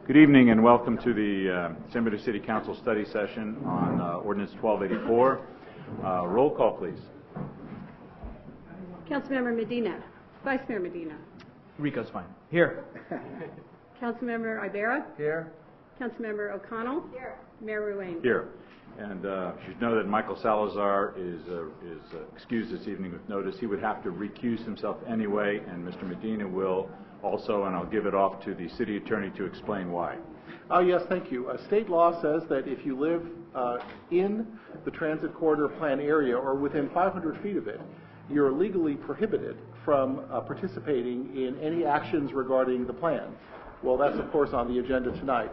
Good evening and welcome to the San Bruno City Council study session on Ordinance 1284. Roll call, please. Councilmember Medina. Vice Mayor Medina. Rico's fine. Here. Councilmember Ibarra. Here. Councilmember O'Connell. Here. Mayor Ruane. Here. And you should know that Michael Salazar is excused this evening with notice. He would have to recuse himself anyway, and Mr. Medina will also, and I'll give it off to the city attorney to explain why. Yes, thank you. State law says that if you live in the transit corridor plan area or within 500 feet of it, you're legally prohibited from participating in any actions regarding the plan. Well, that's of course on the agenda tonight.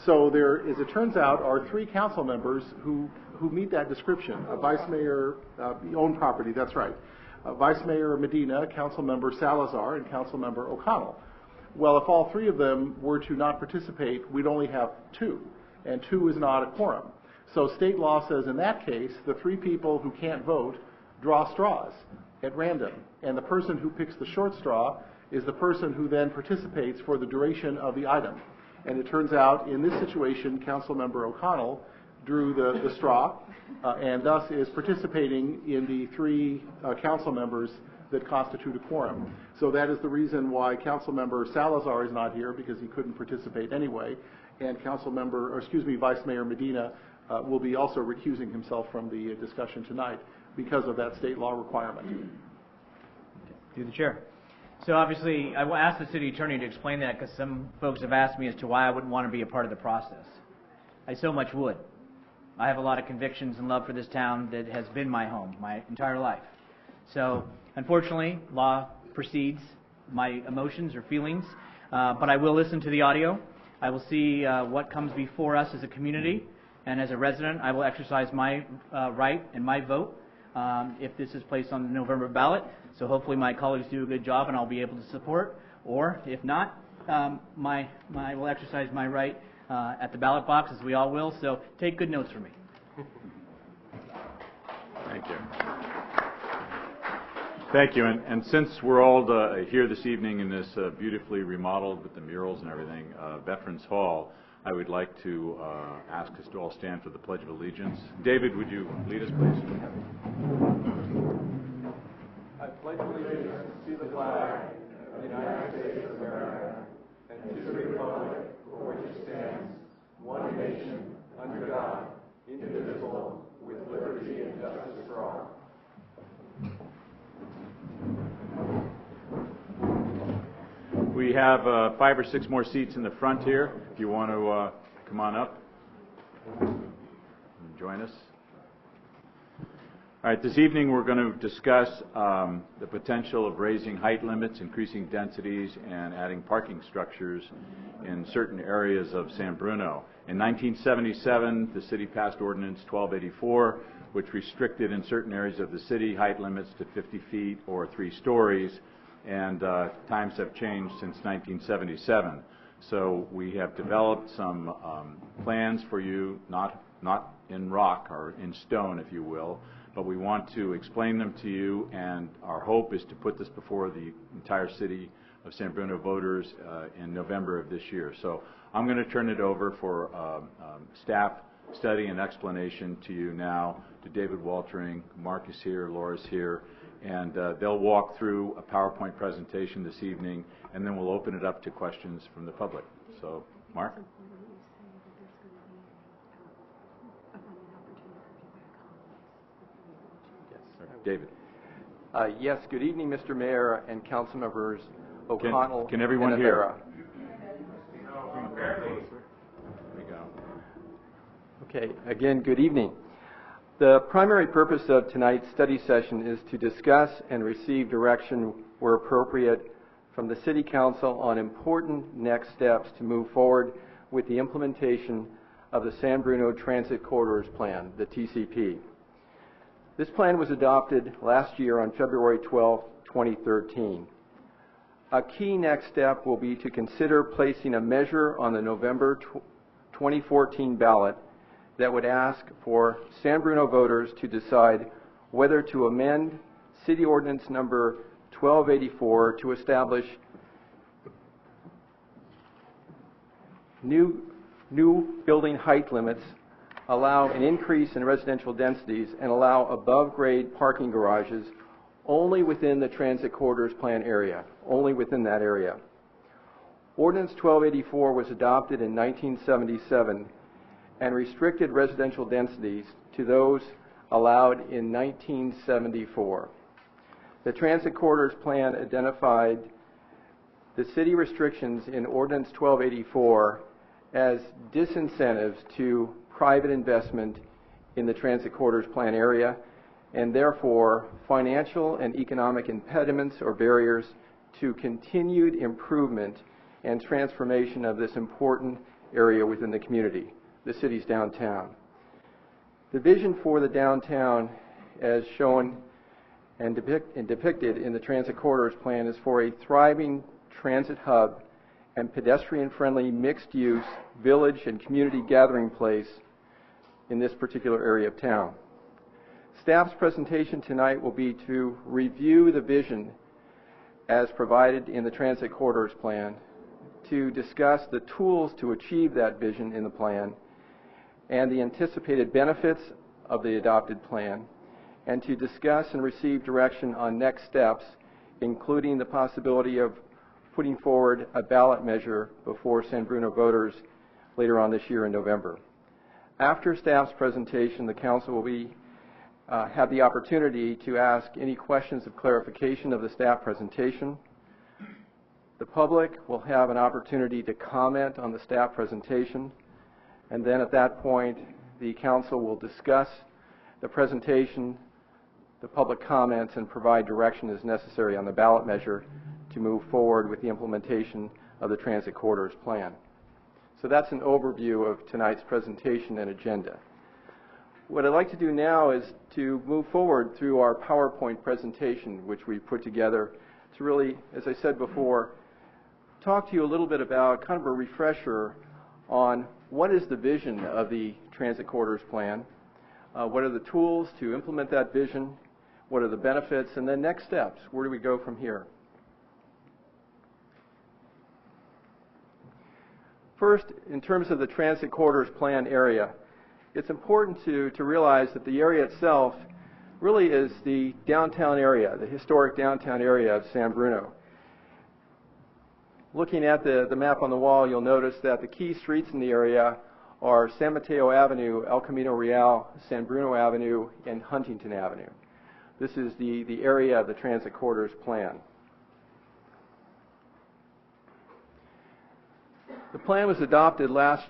So there, as it turns out, are three council members who meet that description. Vice Mayor, own property, that's right. Vice Mayor Medina, Council Member Salazar, and Council Member O'Connell. Well, if all three of them were to not participate, we'd only have two, and two is not a quorum. So state law says in that case, the three people who can't vote draw straws at random, and the person who picks the short straw is the person who then participates for the duration of the item. And it turns out, in this situation, Council Member O'Connell drew the straw, and thus is participating in the three council members that constitute a quorum. So that is the reason why Council Member Salazar is not here, because he couldn't participate anyway, and Vice Mayor Medina will be also recusing himself from the discussion tonight because of that state law requirement. Through the chair. So obviously, I will ask the city attorney to explain that, because some folks have asked me as to why I wouldn't want to be a part of the process. I so much would. I have a lot of convictions and love for this town that has been my home my entire life. So unfortunately, law precedes my emotions or feelings, but I will listen to the audio. I will see what comes before us as a community, and as a resident, I will exercise my right and my vote if this is placed on the November ballot. So hopefully my colleagues do a good job and I'll be able to support, or if not, I will exercise my right at the ballot box, as we all will. So take good notes from me. Thank you. Thank you. And since we're all here this evening in this beautifully remodeled with the murals and everything, Veterans Hall, I would like to ask us to all stand for the Pledge of Allegiance. David, would you lead us, please? I pledge allegiance to the flag of the United States of America and to the republic for which it stands, one nation, under God, indivisible, with liberty and justice for all. We have 5 or 6 more seats in the front here. If you want to come on up and join us. All right, this evening we're going to discuss the potential of raising height limits, increasing densities, and adding parking structures in certain areas of San Bruno. In 1977, the city passed Ordinance 1284, which restricted in certain areas of the city height limits to 50 feet or 3 stories, and times have changed since 1977. So we have developed some plans for you, not in rock or in stone, if you will, but we want to explain them to you, and our hope is to put this before the entire city of San Bruno voters in November of this year. So I'm going to turn it over for staff study and explanation to you now, to David Waltering. Mark is here, Laura's here, and they'll walk through a PowerPoint presentation this evening, and then we'll open it up to questions from the public. So, Mark? David. Yes, good evening, Mr. Mayor and council members O'Connell can everyone and hear? There we go. Okay, again, good evening. The primary purpose of tonight's study session is to discuss and receive direction where appropriate from the City Council on important next steps to move forward with the implementation of the San Bruno Transit Corridors Plan, the TCP. This plan was adopted last year on February 12, 2013. A key next step will be to consider placing a measure on the November 2014 ballot that would ask for San Bruno voters to decide whether to amend City Ordinance number 1284 to establish new building height limits allow an increase in residential densities and allow above-grade parking garages only within the transit corridors plan area, only within that area. Ordinance 1284 was adopted in 1977 and restricted residential densities to those allowed in 1974. The transit corridors plan identified the city restrictions in Ordinance 1284 as disincentives to private investment in the transit corridors plan area, and therefore financial and economic impediments or barriers to continued improvement and transformation of this important area within the community, the city's downtown. The vision for the downtown, as shown and depicted in the transit corridors plan, is for a thriving transit hub and pedestrian-friendly mixed-use village and community gathering place in this particular area of town. Staff's presentation tonight will be to review the vision as provided in the transit corridors plan, to discuss the tools to achieve that vision in the plan and the anticipated benefits of the adopted plan, and to discuss and receive direction on next steps, including the possibility of putting forward a ballot measure before San Bruno voters later on this year in November. After staff's presentation, the council will have the opportunity to ask any questions of clarification of the staff presentation. The public will have an opportunity to comment on the staff presentation, and then at that point the council will discuss the presentation, the public comments, and provide direction as necessary on the ballot measure to move forward with the implementation of the transit corridors plan. So that's an overview of tonight's presentation and agenda. What I'd like to do now is to move forward through our PowerPoint presentation, which we put together to really, as I said before, talk to you a little bit about kind of a refresher on what is the vision of the transit corridors plan, what are the tools to implement that vision, what are the benefits, and then next steps. Where do we go from here? First, in terms of the transit corridors plan area, it's important to realize that the area itself really is the downtown area, the historic downtown area of San Bruno. Looking at the map on the wall, you'll notice that the key streets in the area are San Mateo Avenue, El Camino Real, San Bruno Avenue, and Huntington Avenue. This is the area of the transit corridors plan. The plan was adopted last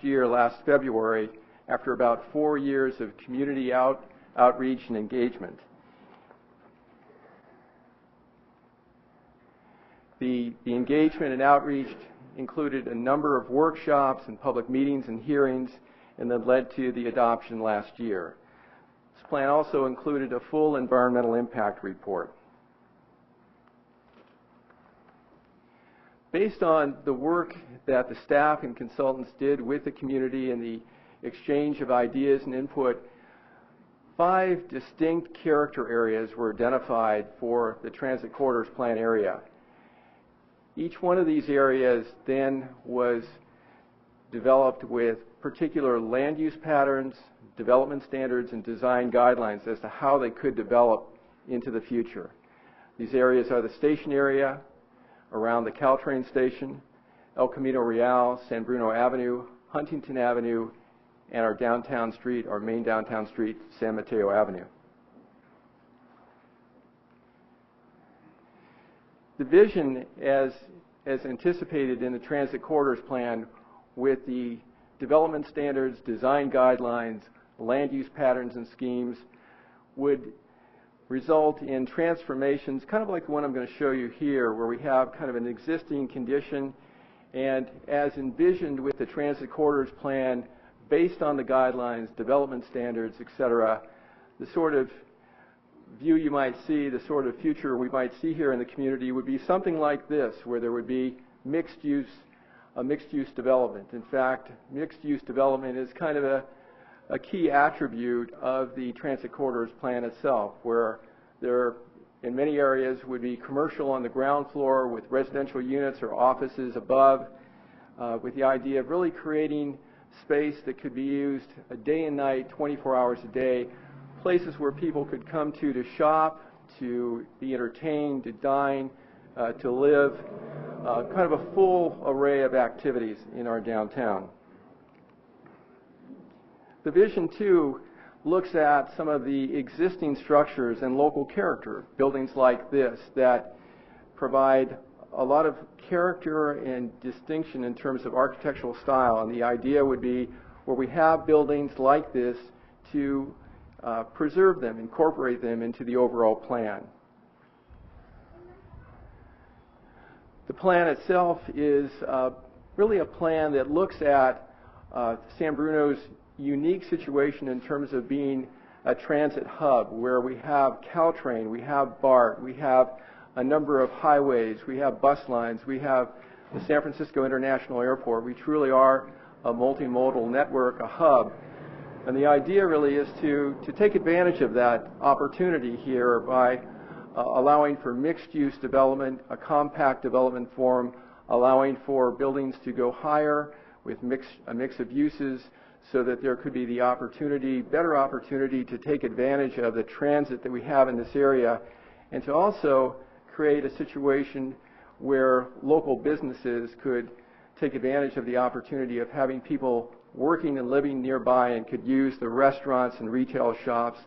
February, after about 4 years of community outreach and engagement. The engagement and outreach included a number of workshops and public meetings and hearings, and then led to the adoption last year. This plan also included a full environmental impact report. Based on the work that the staff and consultants did with the community and the exchange of ideas and input, 5 distinct character areas were identified for the transit corridors plan area. Each one of these areas then was developed with particular land use patterns, development standards, and design guidelines as to how they could develop into the future. These areas are the station area around the Caltrain station, El Camino Real, San Bruno Avenue, Huntington Avenue, and our downtown street, our main downtown street, San Mateo Avenue. The vision, as anticipated in the transit corridors plan, with the development standards, design guidelines, land use patterns and schemes, would result in transformations, kind of like the one I'm going to show you here, where we have kind of an existing condition, and as envisioned with the transit corridors plan, based on the guidelines, development standards, etc., the sort of view you might see, the sort of future we might see here in the community would be something like this, where there would be a mixed-use development. In fact, mixed-use development is kind of a key attribute of the transit corridors plan itself, where there in many areas would be commercial on the ground floor with residential units or offices above, with the idea of really creating space that could be used day and night, 24 hours a day, places where people could come to shop, to be entertained, to dine, to live, kind of a full array of activities in our downtown. The vision, too, looks at some of the existing structures and local character, buildings like this that provide a lot of character and distinction in terms of architectural style. And the idea would be where we have buildings like this to preserve them, incorporate them into the overall plan. The plan itself is really a plan that looks at San Bruno's unique situation in terms of being a transit hub where we have Caltrain, we have BART, we have a number of highways, we have bus lines, we have the San Francisco International Airport. We truly are a multimodal network, a hub. And the idea really is to take advantage of that opportunity here by allowing for mixed-use development, a compact development form, allowing for buildings to go higher with a mix of uses so that there could be the opportunity, better opportunity to take advantage of the transit that we have in this area, and to also create a situation where local businesses could take advantage of the opportunity of having people working and living nearby and could use the restaurants and retail shops,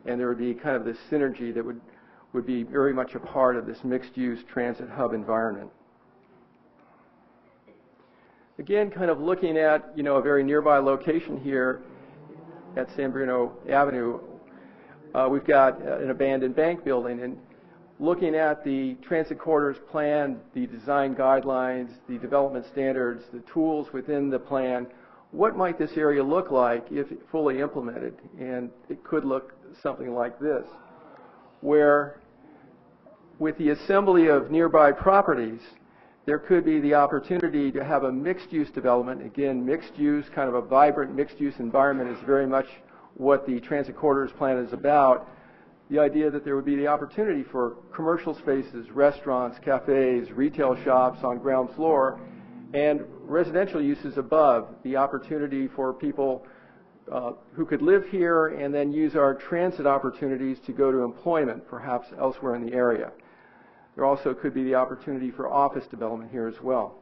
and there would be kind of this synergy that would be very much a part of this mixed-use transit hub environment. Again, kind of looking at, a very nearby location here at San Bruno Avenue, we've got an abandoned bank building, and looking at the transit corridors plan, the design guidelines, the development standards, the tools within the plan, what might this area look like if fully implemented? And it could look something like this, where with the assembly of nearby properties, there could be the opportunity to have a mixed-use development. Again, mixed-use, kind of a vibrant mixed-use environment is very much what the transit corridors plan is about. The idea that there would be the opportunity for commercial spaces, restaurants, cafes, retail shops on ground floor, and residential uses above, the opportunity for people who could live here and then use our transit opportunities to go to employment, perhaps elsewhere in the area. There also could be the opportunity for office development here as well.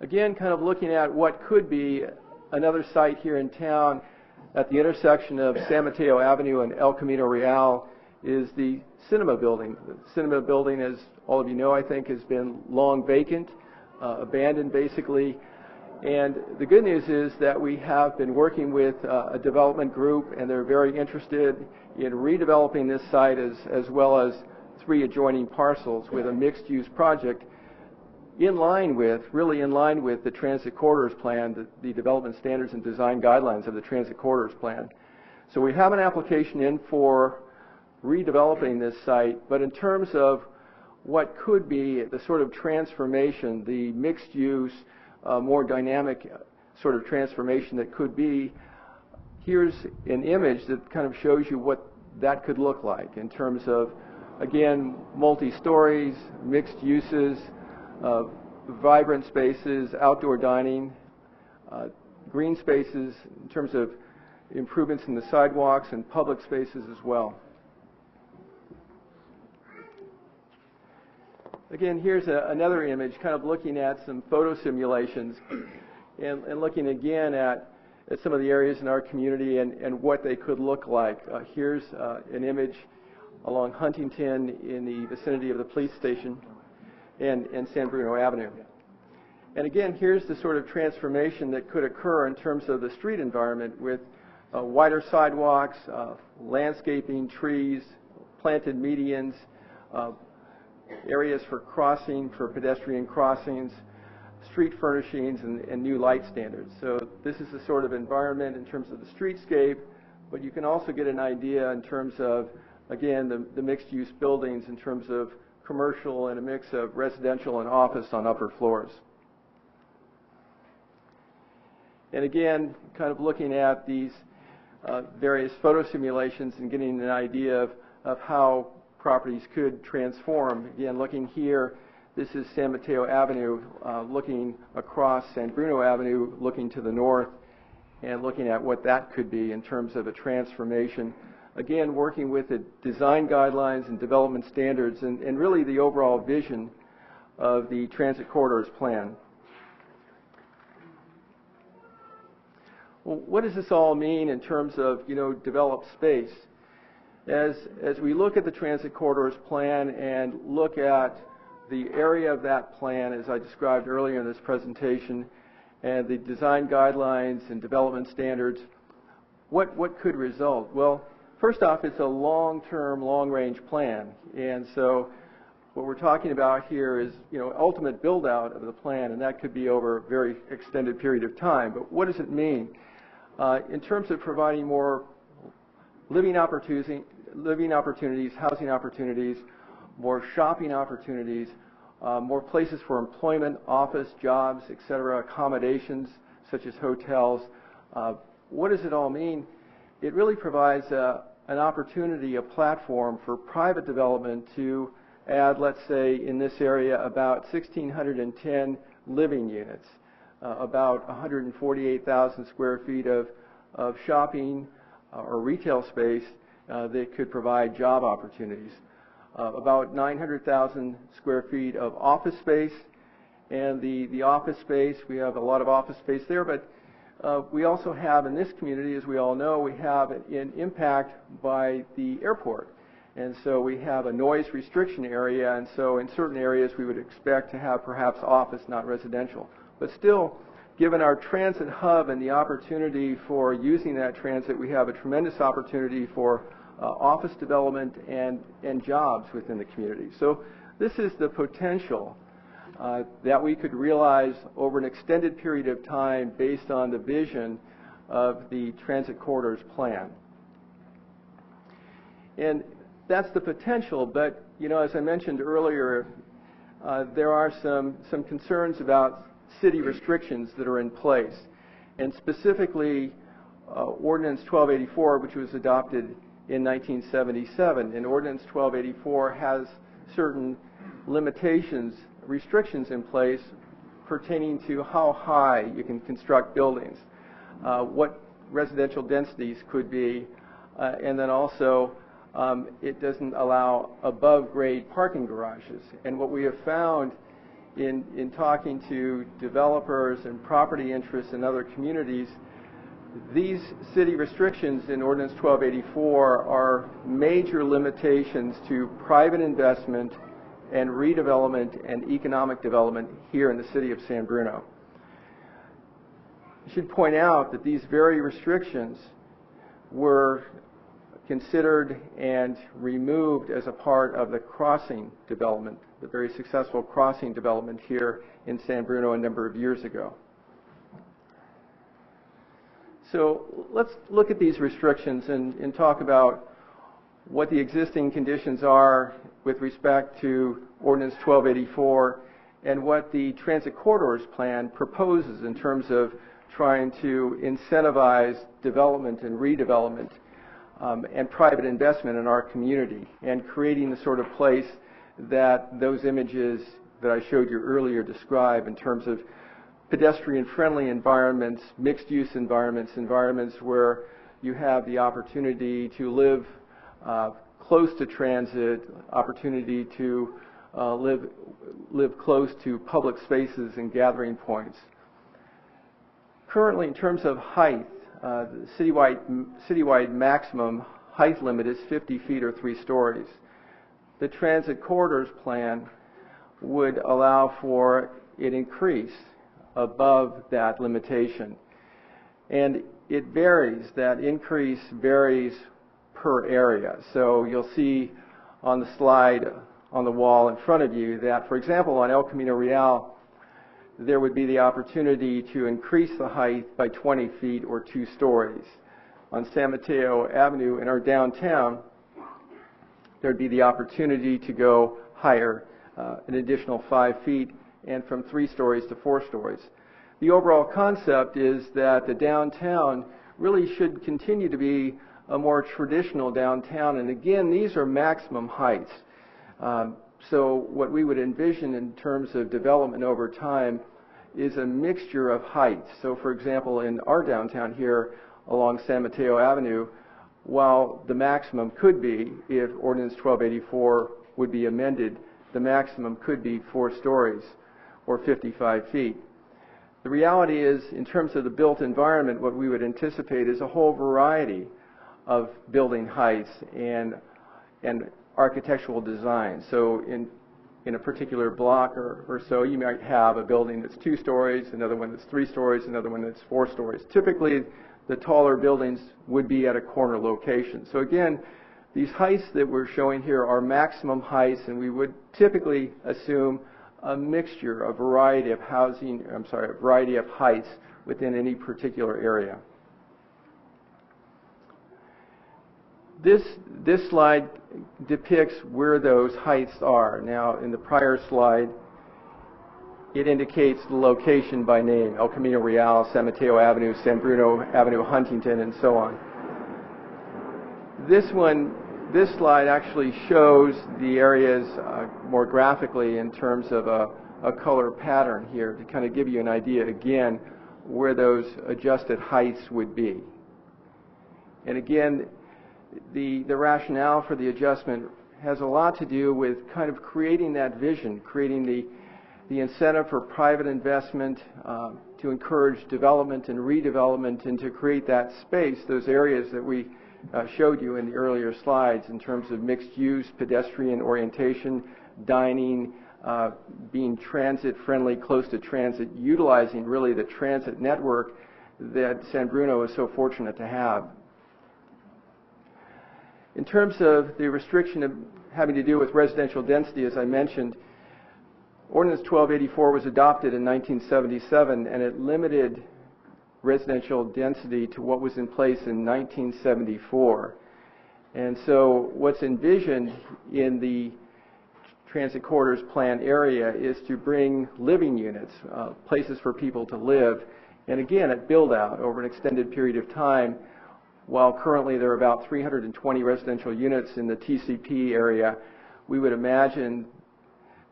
Again, kind of looking at what could be another site here in town at the intersection of San Mateo Avenue and El Camino Real is the cinema building. The cinema building, as all of you know, I think, has been long vacant, abandoned basically. And the good news is that we have been working with a development group, and they're very interested in redeveloping this site as well as 3 adjoining parcels with a mixed-use project really in line with the transit corridors plan, the development standards and design guidelines of the transit corridors plan. So we have an application in for redeveloping this site, but in terms of what could be the sort of transformation, the mixed-use, more dynamic sort of transformation that could be, here's an image that kind of shows you what that could look like in terms of, again, multi-stories, mixed uses, vibrant spaces, outdoor dining, green spaces in terms of improvements in the sidewalks and public spaces as well. Again, here's another image kind of looking at some photo simulations and looking again at some of the areas in our community and what they could look like. Here's an image along Huntington in the vicinity of the police station and San Bruno Avenue. And again, here's the sort of transformation that could occur in terms of the street environment with wider sidewalks, landscaping, trees, planted medians, areas for crossing, for pedestrian crossings, street furnishings, and new light standards. So this is the sort of environment in terms of the streetscape, but you can also get an idea in terms of, again, the mixed-use buildings in terms of commercial and a mix of residential and office on upper floors. And again, kind of looking at these various photo simulations and getting an idea of how properties could transform. Again, looking here, This is San Mateo Avenue looking across San Bruno Avenue, looking to the north, and looking at what that could be in terms of a transformation. Again, working with the design guidelines and development standards and really the overall vision of the Transit Corridors Plan. Well, what does this all mean in terms of, developed space? As we look at the Transit Corridors Plan and look at the area of that plan, as I described earlier in this presentation, and the design guidelines and development standards, what could result? Well, first off, it's a long-term, long-range plan, and so what we're talking about here is, ultimate build-out of the plan, and that could be over a very extended period of time. But what does it mean? In terms of providing more living opportunities, housing opportunities, more shopping opportunities, more places for employment, office, jobs, etc., accommodations such as hotels. What does it all mean? It really provides an opportunity, a platform for private development to add, let's say, in this area, about 1,610 living units, about 148,000 square feet of shopping or retail space that could provide job opportunities, about 900,000 square feet of office space. And the office space, we have a lot of office space there, but we also have in this community, as we all know, we have an impact by the airport. And so we have a noise restriction area, and so in certain areas we would expect to have perhaps office, not residential. But still, given our transit hub and the opportunity for using that transit, we have a tremendous opportunity for office development and jobs within the community. So this is the potential that we could realize over an extended period of time based on the vision of the Transit Corridors Plan. And that's the potential, but as I mentioned earlier, there are some concerns about city restrictions that are in place, and specifically Ordinance 1284, which was adopted in 1977. And Ordinance 1284 has certain limitations, restrictions in place pertaining to how high you can construct buildings, what residential densities could be, and then also it doesn't allow above-grade parking garages. And what we have found in talking to developers and property interests in other communities, these city restrictions in Ordinance 1284 are major limitations to private investment and redevelopment and economic development here in the city of San Bruno. I should point out that these very restrictions were considered and removed as a part of the crossing development, the very successful crossing development here in San Bruno a number of years ago. So let's look at these restrictions and talk about what the existing conditions are with respect to Ordinance 1284 and what the Transit Corridors Plan proposes in terms of trying to incentivize development and redevelopment and private investment in our community, and creating the sort of place that those images that I showed you earlier describe in terms of pedestrian-friendly environments, mixed-use environments, environments where you have the opportunity to live close to transit, opportunity to live close to public spaces and gathering points. Currently, in terms of height, the citywide maximum height limit is 50 feet or 3 stories. The Transit Corridors Plan would allow for an increase above that limitation. And it varies, that increase varies per area. So you'll see on the slide on the wall in front of you that, for example, on El Camino Real, there would be the opportunity to increase the height by 20 feet or 2 stories. On San Mateo Avenue in our downtown, there'd be the opportunity to go higher, an additional 5 feet, and from 3 stories to 4 stories. The overall concept is that the downtown really should continue to be a more traditional downtown, and again, these are maximum heights. So what we would envision in terms of development over time is a mixture of heights. So for example, in our downtown here along San Mateo Avenue, while the maximum could be, if Ordinance 1284 would be amended, the maximum could be 4 stories or 55 feet. The reality is, in terms of the built environment, what we would anticipate is a whole variety of building heights and architectural design. So in a particular block or so, you might have a building that's 2 stories, another one that's 3 stories, another one that's 4 stories. Typically, the taller buildings would be at a corner location. So again, these heights that we're showing here are maximum heights, and we would typically assume a mixture, a variety of a variety of heights within any particular area. This slide depicts where those heights are. Now, in the prior slide, it indicates the location by name: El Camino Real, San Mateo Avenue, San Bruno Avenue, Huntington, and so on. This slide actually shows the areas more graphically in terms of a color pattern here to kind of give you an idea, again, where those adjusted heights would be. And again, the rationale for the adjustment has a lot to do with kind of creating that vision, creating the incentive for private investment to encourage development and redevelopment, and to create that space, those areas that we showed you in the earlier slides in terms of mixed use, pedestrian orientation, dining, being transit friendly, close to transit, utilizing really the transit network that San Bruno is so fortunate to have. In terms of the restriction of having to do with residential density, as I mentioned, Ordinance 1284 was adopted in 1977, and it limited residential density to what was in place in 1974. And so what's envisioned in the transit corridors plan area is to bring living units, places for people to live, and again at build out over an extended period of time. While currently there are about 320 residential units in the TCP area, we would imagine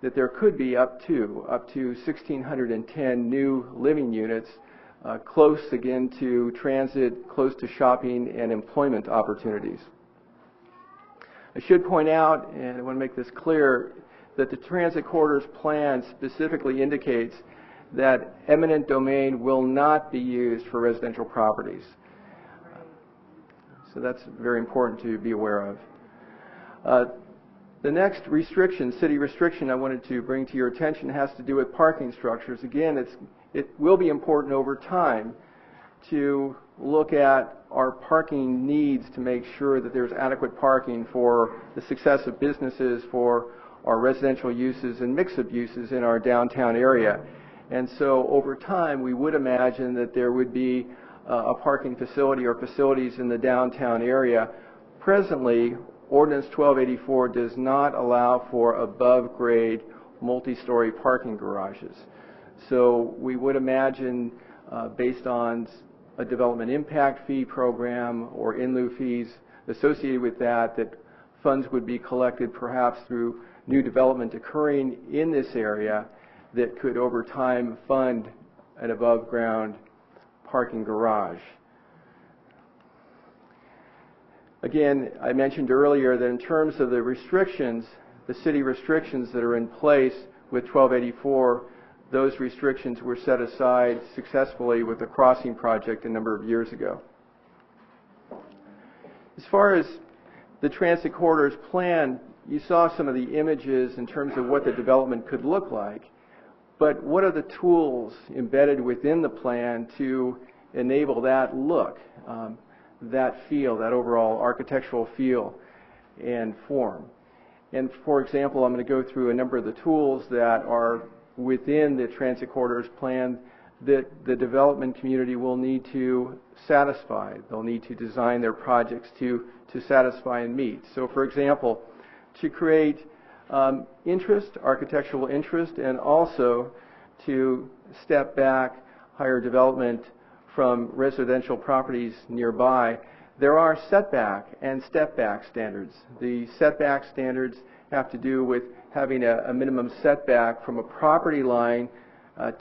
that there could be up to 1,610 new living units close again to transit, close to shopping and employment opportunities. I should point out, and I want to make this clear, that the transit corridors plan specifically indicates that eminent domain will not be used for residential properties. So that's very important to be aware of. The next restriction, city restriction, I wanted to bring to your attention has to do with parking structures. Again, it will be important over time to look at our parking needs to make sure that there's adequate parking for the success of businesses, for our residential uses and mix of uses in our downtown area. And so over time, we would imagine that there would be a parking facility or facilities in the downtown area. Presently, Ordinance 1284 does not allow for above-grade multi-story parking garages. So we would imagine, based on a development impact fee program or in lieu fees associated with that, that funds would be collected perhaps through new development occurring in this area that could over time fund an above-ground parking garage. Again, I mentioned earlier that in terms of the restrictions, the city restrictions that are in place with 1284, those restrictions were set aside successfully with the crossing project a number of years ago. As far as the transit corridors plan, you saw some of the images in terms of what the development could look like, but what are the tools embedded within the plan to enable that look, that feel, that overall architectural feel and form? And for example, I'm going to go through a number of the tools that are within the transit corridors plan that the development community will need to satisfy. They'll need to design their projects to satisfy and meet. So for example, to create interest, architectural interest, and also to step back higher development from residential properties nearby, there are setback and step back standards. The setback standards have to do with having a minimum setback from a property line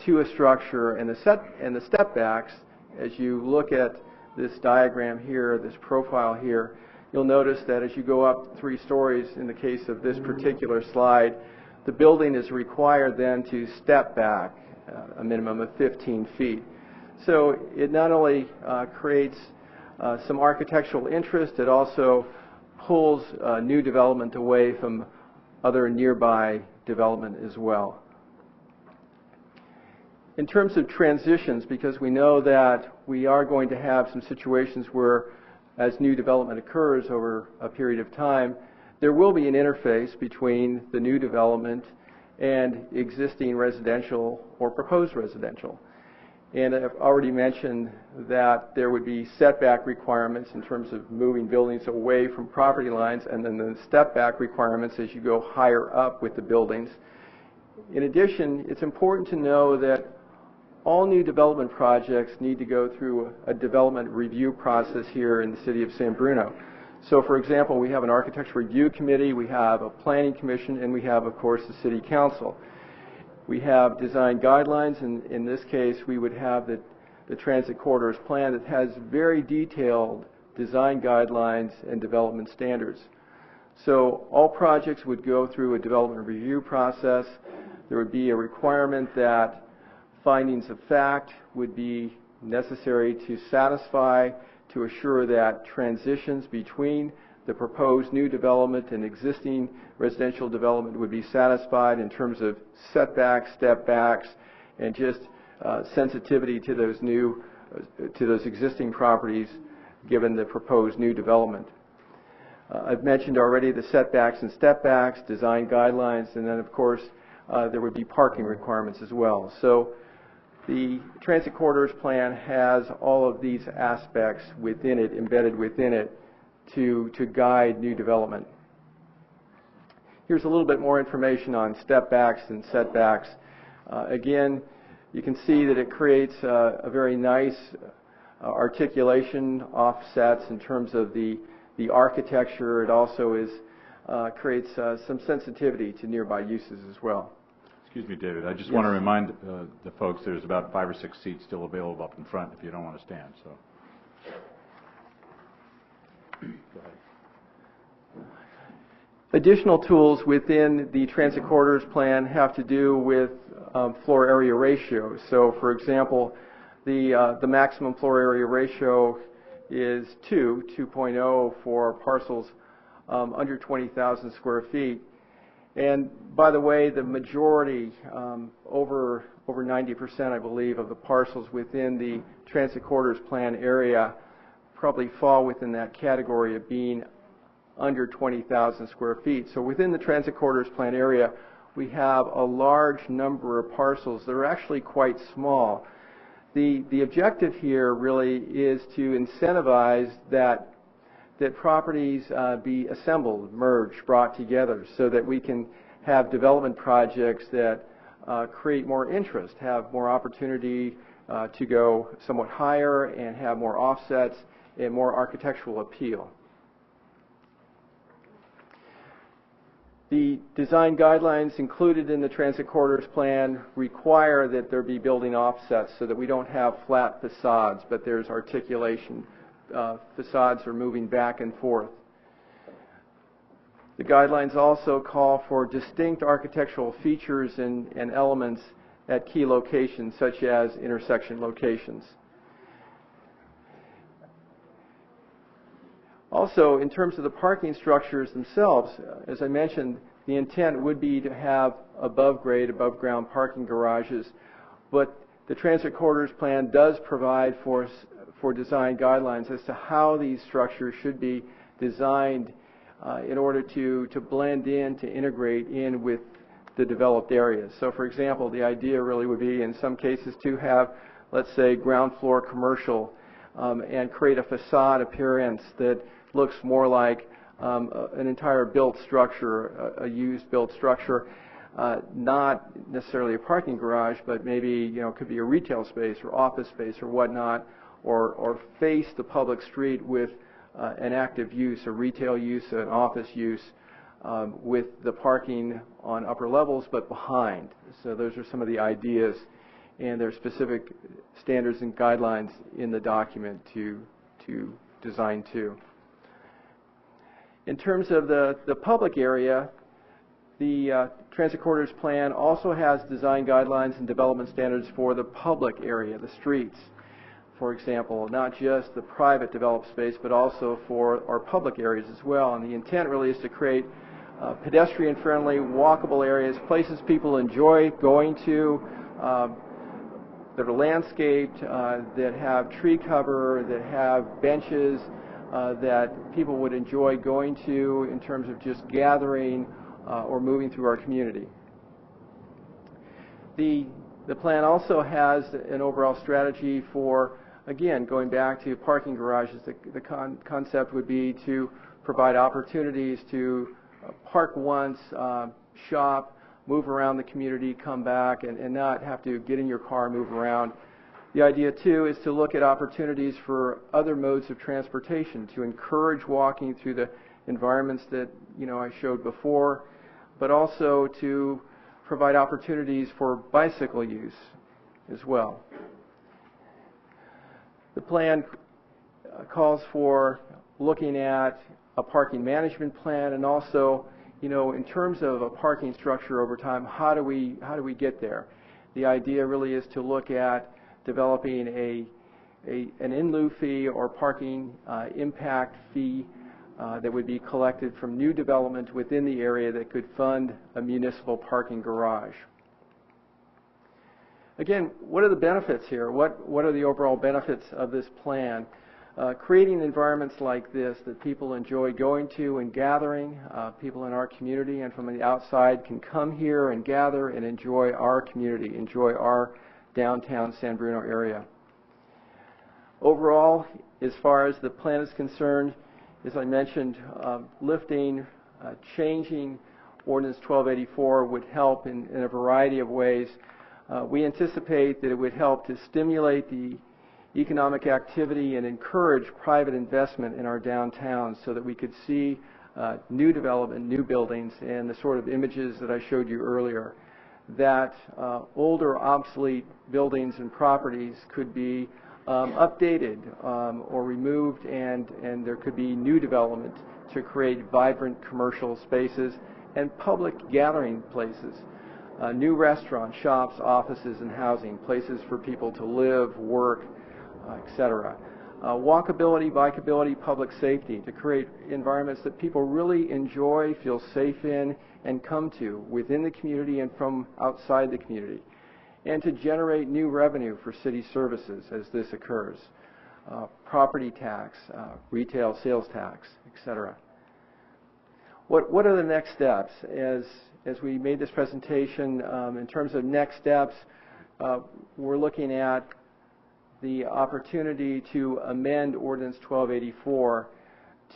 to a structure, and the step backs, as you look at this diagram here, this profile here, you'll notice that as you go up 3 stories, in the case of this particular slide, the building is required then to step back a minimum of 15 feet. So it not only creates some architectural interest, it also pulls new development away from other nearby development as well. In terms of transitions, because we know that we are going to have some situations where, as new development occurs over a period of time, there will be an interface between the new development and existing residential or proposed residential. And I've already mentioned that there would be setback requirements in terms of moving buildings away from property lines, and then the step back requirements as you go higher up with the buildings. In addition, it's important to know that all new development projects need to go through a development review process here in the city of San Bruno. So, for example, we have an architectural review committee, we have a planning commission, and we have, of course, the city council. We have design guidelines, and in this case, we would have the transit corridors plan that has very detailed design guidelines and development standards. So all projects would go through a development review process. There would be a requirement that findings of fact would be necessary to satisfy, to assure that transitions between the proposed new development and existing residential development would be satisfied in terms of setbacks, step backs, and just sensitivity to those existing properties given the proposed new development. I've mentioned already the setbacks and step backs, design guidelines, and then of course there would be parking requirements as well. So the transit corridors plan has all of these aspects within it, embedded within it, to guide new development. Here's a little bit more information on step backs and setbacks. Again, you can see that it creates a very nice articulation, offsets in terms of the architecture. It also creates some sensitivity to nearby uses as well. Excuse me, David. I just want to remind the folks there's about 5 or 6 seats still available up in front if you don't want to stand. So, go ahead. Additional tools within the transit corridors plan have to do with floor area ratios. So, for example, the maximum floor area ratio is 2.0 for parcels under 20,000 square feet. And by the way, the majority, over 90%, I believe, of the parcels within the transit corridors plan area probably fall within that category of being under 20,000 square feet. So within the transit corridors plan area, we have a large number of parcels that are actually quite small. The objective here really is to incentivize that properties be assembled, merged, brought together, so that we can have development projects that create more interest, have more opportunity to go somewhat higher and have more offsets and more architectural appeal. The design guidelines included in the transit corridors plan require that there be building offsets so that we don't have flat facades, but there's articulation. Facades are moving back and forth. The guidelines also call for distinct architectural features and elements at key locations, such as intersection locations. Also, in terms of the parking structures themselves, as I mentioned, the intent would be to have above-grade, above-ground parking garages, but the transit corridors plan does provide for design guidelines as to how these structures should be designed in order to blend in, to integrate in with the developed areas. So, for example, the idea really would be, in some cases, to have, let's say, ground floor commercial and create a facade appearance that looks more like an entire built structure, a used built structure, not necessarily a parking garage, but maybe, it could be a retail space or office space or whatnot, or face the public street with an active use, a retail use, an office use, with the parking on upper levels but behind. So those are some of the ideas, and there are specific standards and guidelines in the document to design to. In terms of the public area, the Transit Corridors Plan also has design guidelines and development standards for the public area, the streets, for example, not just the private developed space, but also for our public areas as well. And the intent really is to create pedestrian-friendly, walkable areas, places people enjoy going to, that are landscaped, that have tree cover, that have benches, that people would enjoy going to in terms of just gathering or moving through our community. The plan also has an overall strategy for, again, going back to parking garages. The concept would be to provide opportunities to park once, shop, move around the community, come back, and not have to get in your car, move around. The idea, too, is to look at opportunities for other modes of transportation, to encourage walking through the environments that I showed before, but also to provide opportunities for bicycle use as well. The plan calls for looking at a parking management plan, and also, in terms of a parking structure over time, how do we get there? The idea really is to look at developing an in lieu fee or parking impact fee that would be collected from new development within the area that could fund a municipal parking garage. Again, what are the benefits here? What are the overall benefits of this plan? Creating environments like this that people enjoy going to and gathering, people in our community and from the outside can come here and gather and enjoy our community, enjoy our downtown San Bruno area. Overall, as far as the plan is concerned, as I mentioned, changing Ordinance 1284 would help in a variety of ways. We anticipate that it would help to stimulate the economic activity and encourage private investment in our downtown so that we could see new development, new buildings, and the sort of images that I showed you earlier, that older, obsolete buildings and properties could be updated or removed, and there could be new development to create vibrant commercial spaces and public gathering places, new restaurants, shops, offices, and housing, places for people to live, work, etc. Walkability, bikeability, public safety, to create environments that people really enjoy, feel safe in, and come to within the community and from outside the community, and to generate new revenue for city services as this occurs. Property tax, retail sales tax, etc. What are the next steps? As we made this presentation, in terms of next steps, we're looking at the opportunity to amend Ordinance 1284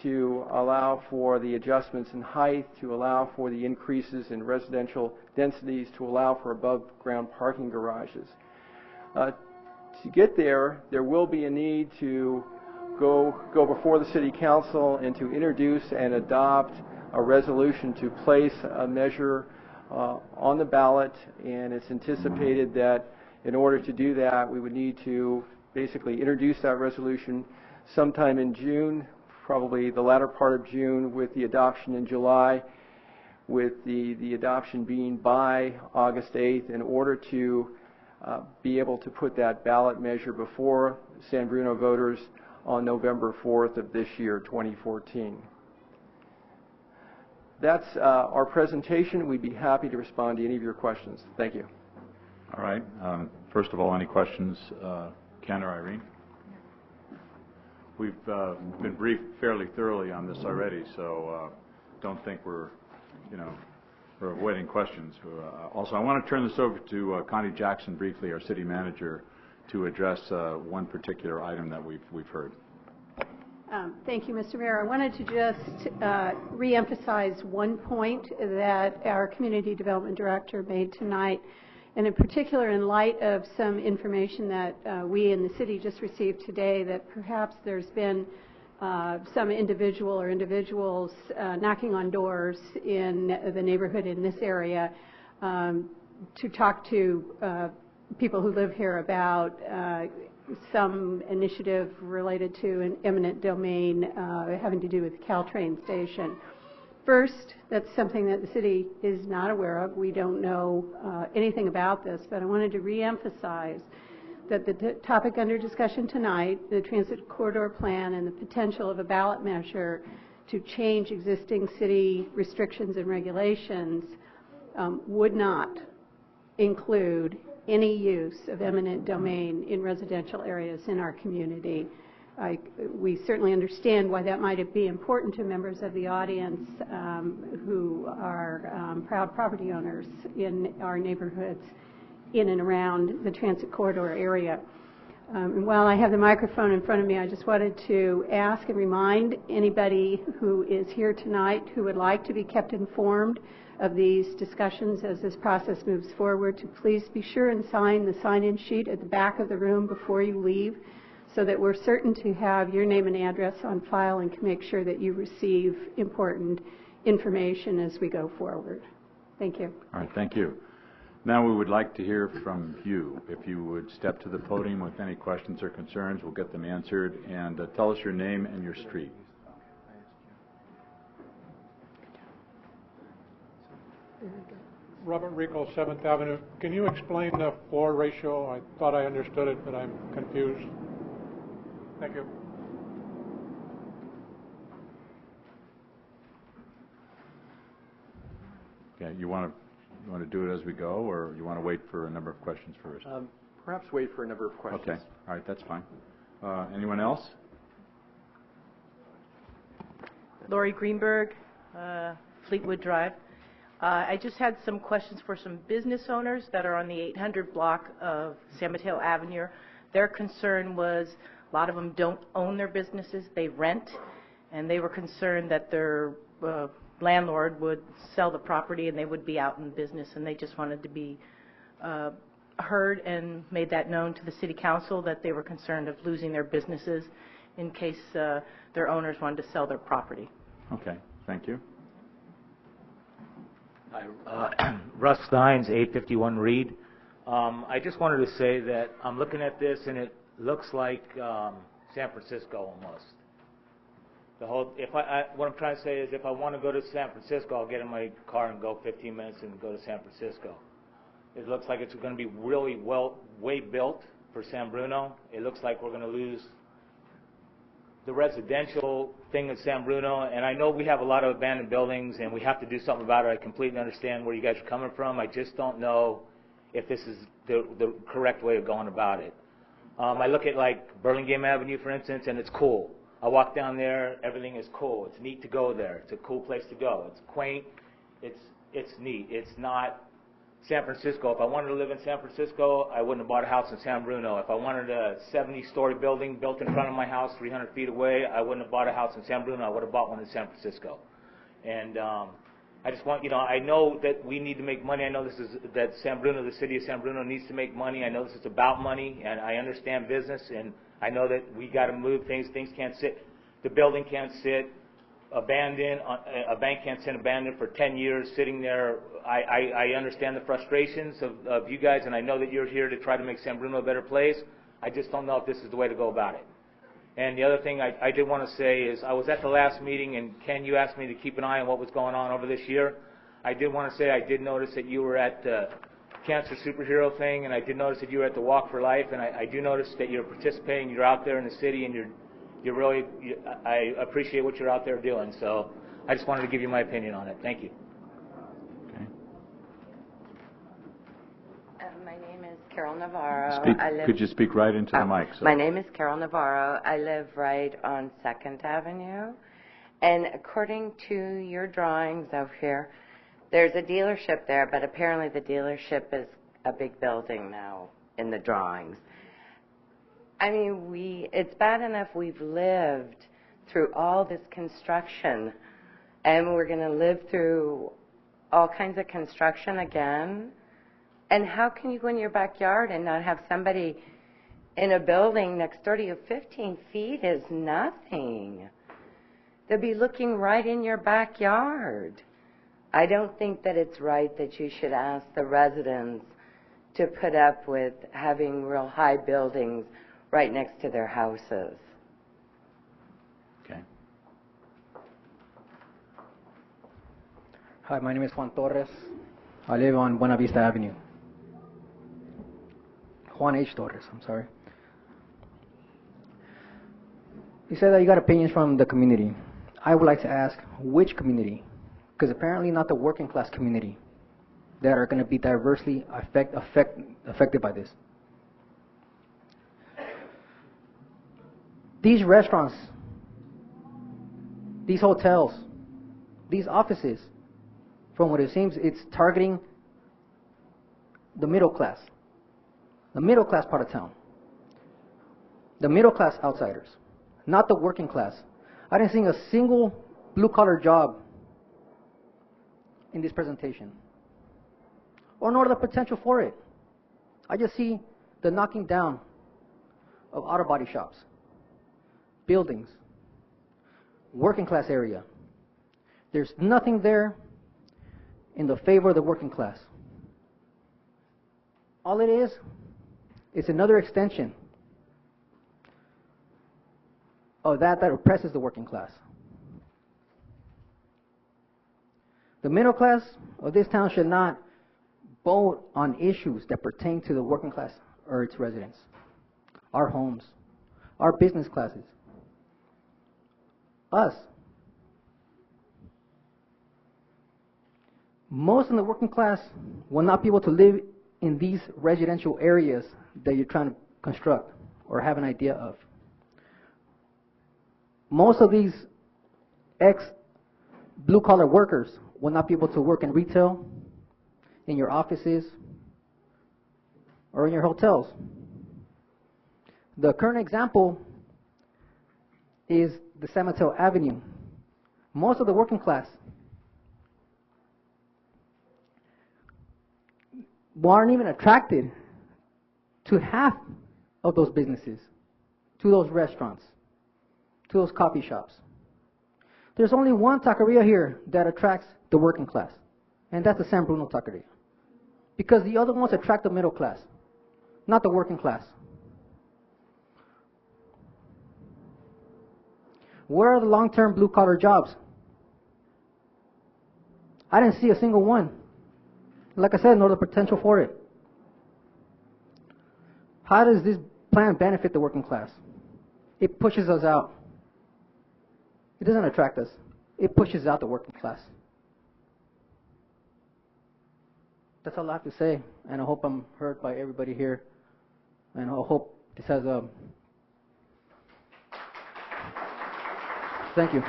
to allow for the adjustments in height, to allow for the increases in residential densities, to allow for above-ground parking garages. To get there, there will be a need to go before the City Council and to introduce and adopt a resolution to place a measure on the ballot, and it's anticipated that in order to do that, we would need to basically introduce that resolution sometime in June, probably the latter part of June, with the adoption in July, with the adoption being by August 8th, in order to be able to put that ballot measure before San Bruno voters on November 4th of this year, 2014. That's our presentation. We'd be happy to respond to any of your questions. Thank you. All right. First of all, any questions, Ken or Irene? We've been briefed fairly thoroughly on this already, so don't think we're avoiding questions. Also, I want to turn this over to Connie Jackson briefly, our city manager, to address one particular item that we've heard. Thank you, Mr. Mayor. I wanted to just reemphasize one point that our Community Development Director made tonight, and in particular in light of some information that we in the city just received today, that perhaps there's been some individual or individuals knocking on doors in the neighborhood in this area to talk to people who live here about some initiative related to an eminent domain having to do with the Caltrain station. First, that's something that the city is not aware of. We don't know anything about this, but I wanted to reemphasize that the topic under discussion tonight, the transit corridor plan and the potential of a ballot measure to change existing city restrictions and regulations would not include any use of eminent domain in residential areas in our community. We certainly understand why that might be important to members of the audience who are proud property owners in our neighborhoods in and around the transit corridor area. And while I have the microphone in front of me, I just wanted to ask and remind anybody who is here tonight who would like to be kept informed of these discussions as this process moves forward to please be sure and sign the sign-in sheet at the back of the room before you leave, so that we're certain to have your name and address on file and can make sure that you receive important information as we go forward. Thank you. All right, thank you. Now we would like to hear from you. If you would step to the podium with any questions or concerns, we'll get them answered. And tell us your name and your street. Robert Rico, 7th Avenue. Can you explain the floor ratio? I thought I understood it, but I'm confused. Thank you. Okay, you want to do it as we go, or you want to wait for a number of questions first? Perhaps wait for a number of questions. Okay, all right, that's fine. Anyone else? Lori Greenberg, Fleetwood Drive. I just had some questions for some business owners that are on the 800 block of San Mateo Avenue. Their concern was a lot of them don't own their businesses, they rent, and they were concerned that their landlord would sell the property and they would be out in business, and they just wanted to be heard and made that known to the city council that they were concerned of losing their businesses in case their owners wanted to sell their property. Okay, thank you. Hi, Russ Steins, 851 Reed. I just wanted to say that I'm looking at this and it looks like San Francisco almost. The whole, what I'm trying to say is if I want to go to San Francisco, I'll get in my car and go 15 minutes and go to San Francisco. It looks like it's going to be really way built for San Bruno. It looks like we're going to lose the residential thing in San Bruno, and I know we have a lot of abandoned buildings and we have to do something about it. I completely understand where you guys are coming from. I just don't know if this is the correct way of going about it. I look at like Burlingame Avenue, for instance, and it's cool. I walk down there, everything is cool. It's neat to go there. It's a cool place to go. It's quaint. It's neat. It's not San Francisco. If I wanted to live in San Francisco, I wouldn't have bought a house in San Bruno. If I wanted a 70-story building built in front of my house 300 feet away, I wouldn't have bought a house in San Bruno. I would have bought one in San Francisco. And I just want, I know that we need to make money. I know that San Bruno, the city of San Bruno needs to make money. I know this is about money, and I understand business, and I know that we got to move things. Things can't sit. The building can't sit abandoned. A bank can't sit abandoned for 10 years sitting there. I understand the frustrations of you guys, and I know that you're here to try to make San Bruno a better place. I just don't know if this is the way to go about it. And the other thing I did want to say is I was at the last meeting, and Ken, you asked me to keep an eye on what was going on over this year. I did want to say I did notice that you were at the Cancer Superhero thing, and I did notice that you were at the Walk for Life, and I do notice that you're participating. You're out there in the city, and I appreciate what you're out there doing. So I just wanted to give you my opinion on it. Thank you. Okay. My name is Carol Navarro. Could you speak right into the mic? My name is Carol Navarro. I live right on 2nd Avenue. And according to your drawings over here, there's a dealership there, but apparently the dealership is a big building now in the drawings. I mean, it's bad enough we've lived through all this construction, and we're going to live through all kinds of construction again. And how can you go in your backyard and not have somebody in a building next door to you. 15 feet is nothing. They'll be looking right in your backyard. I don't think that it's right that you should ask the residents to put up with having real high buildings right next to their houses. Okay. Hi, my name is Juan Torres. I live on Buena Vista Avenue. Juan H. Torres, I'm sorry. You said that you got opinions from the community. I would like to ask, which community? Because apparently not the working class community that are going to be diversely affected by this. These restaurants, these hotels, these offices, from what it seems, it's targeting the middle class part of town, the middle class outsiders, not the working class. I didn't see a single blue-collar job in this presentation, or nor the potential for it. I just see the knocking down of auto body shops, buildings, working class area. There's nothing there in the favor of the working class. All it is another extension of that oppresses the working class. The middle class of this town should not vote on issues that pertain to the working class or its residents, our homes, our business classes, us. Most of the working class will not be able to live in these residential areas that you're trying to construct or have an idea of. Most of these ex-blue-collar workers will not be able to work in retail, in your offices, or in your hotels. The current example is the San Mateo Avenue. Most of the working class aren't even attracted to half of those businesses, to those restaurants, to those coffee shops. There's only one taqueria here that attracts the working class, and that's the San Bruno taqueria. Because the other ones attract the middle class, not the working class. Where are the long-term blue-collar jobs? I didn't see a single one. Like I said, nor the potential for it. How does this plan benefit the working class? It pushes us out. It doesn't attract us. It pushes out the working class. That's all I have to say, and I hope I'm heard by everybody here, and I hope this has a... Thank you.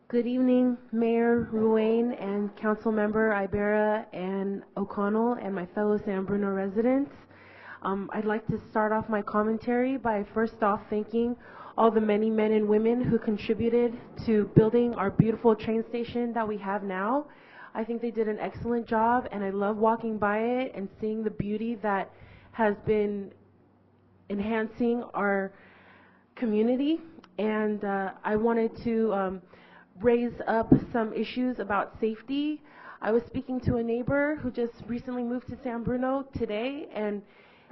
Good evening, Mayor Ruane and Council Member Ibarra and O'Connell and my fellow San Bruno residents. I'd like to start off my commentary by first off thanking all the many men and women who contributed to building our beautiful train station that we have now. I think they did an excellent job, and I love walking by it and seeing the beauty that has been enhancing our community. And I wanted to raise up some issues about safety. I was speaking to a neighbor who just recently moved to San Bruno today, and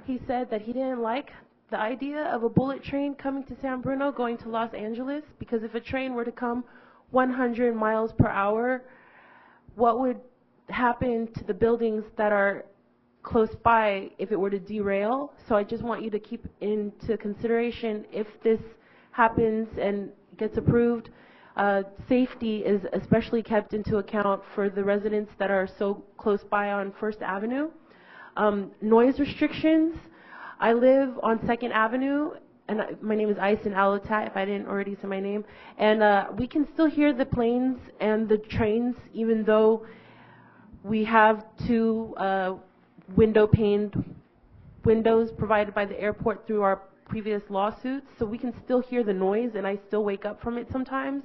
he said that he didn't like the idea of a bullet train coming to San Bruno going to Los Angeles, because if a train were to come 100 miles per hour, what would happen to the buildings that are close by if it were to derail? So I just want you to keep into consideration, if this happens and gets approved, safety is especially kept into account for the residents that are so close by on First Avenue. Noise restrictions. I live on 2nd Avenue, and my name is Aysen Alatat, if I didn't already say my name. And we can still hear the planes and the trains, even though we have two window-paned windows provided by the airport through our previous lawsuits, so we can still hear the noise, and I still wake up from it sometimes.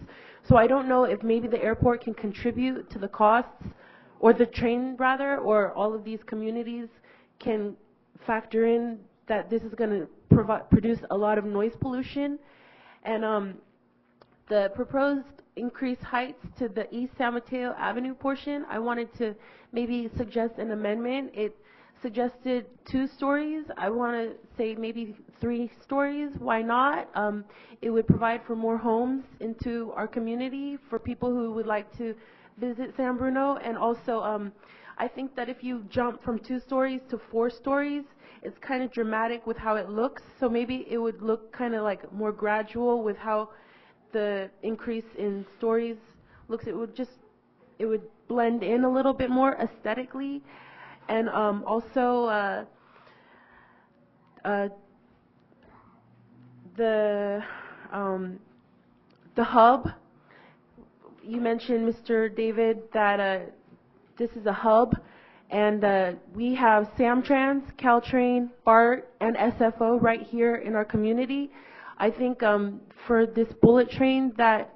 So I don't know if maybe the airport can contribute to the costs or the train rather, or all of these communities can factor in that this is going to produce a lot of noise pollution. And the proposed increased heights to the East San Mateo Avenue portion, I wanted to maybe suggest an amendment. It suggested 2 stories. I want to say maybe 3 stories. Why not? It would provide for more homes into our community for people who would like to visit San Bruno. And also, I think that if you jump from 2 stories to 4 stories, it's kind of dramatic with how it looks. So maybe it would look kind of like more gradual with how the increase in stories looks. It would blend in a little bit more aesthetically. And also the hub. You mentioned, Mr. David, that this is a hub, and we have Samtrans, Caltrain, BART, and SFO right here in our community. I think for this bullet train that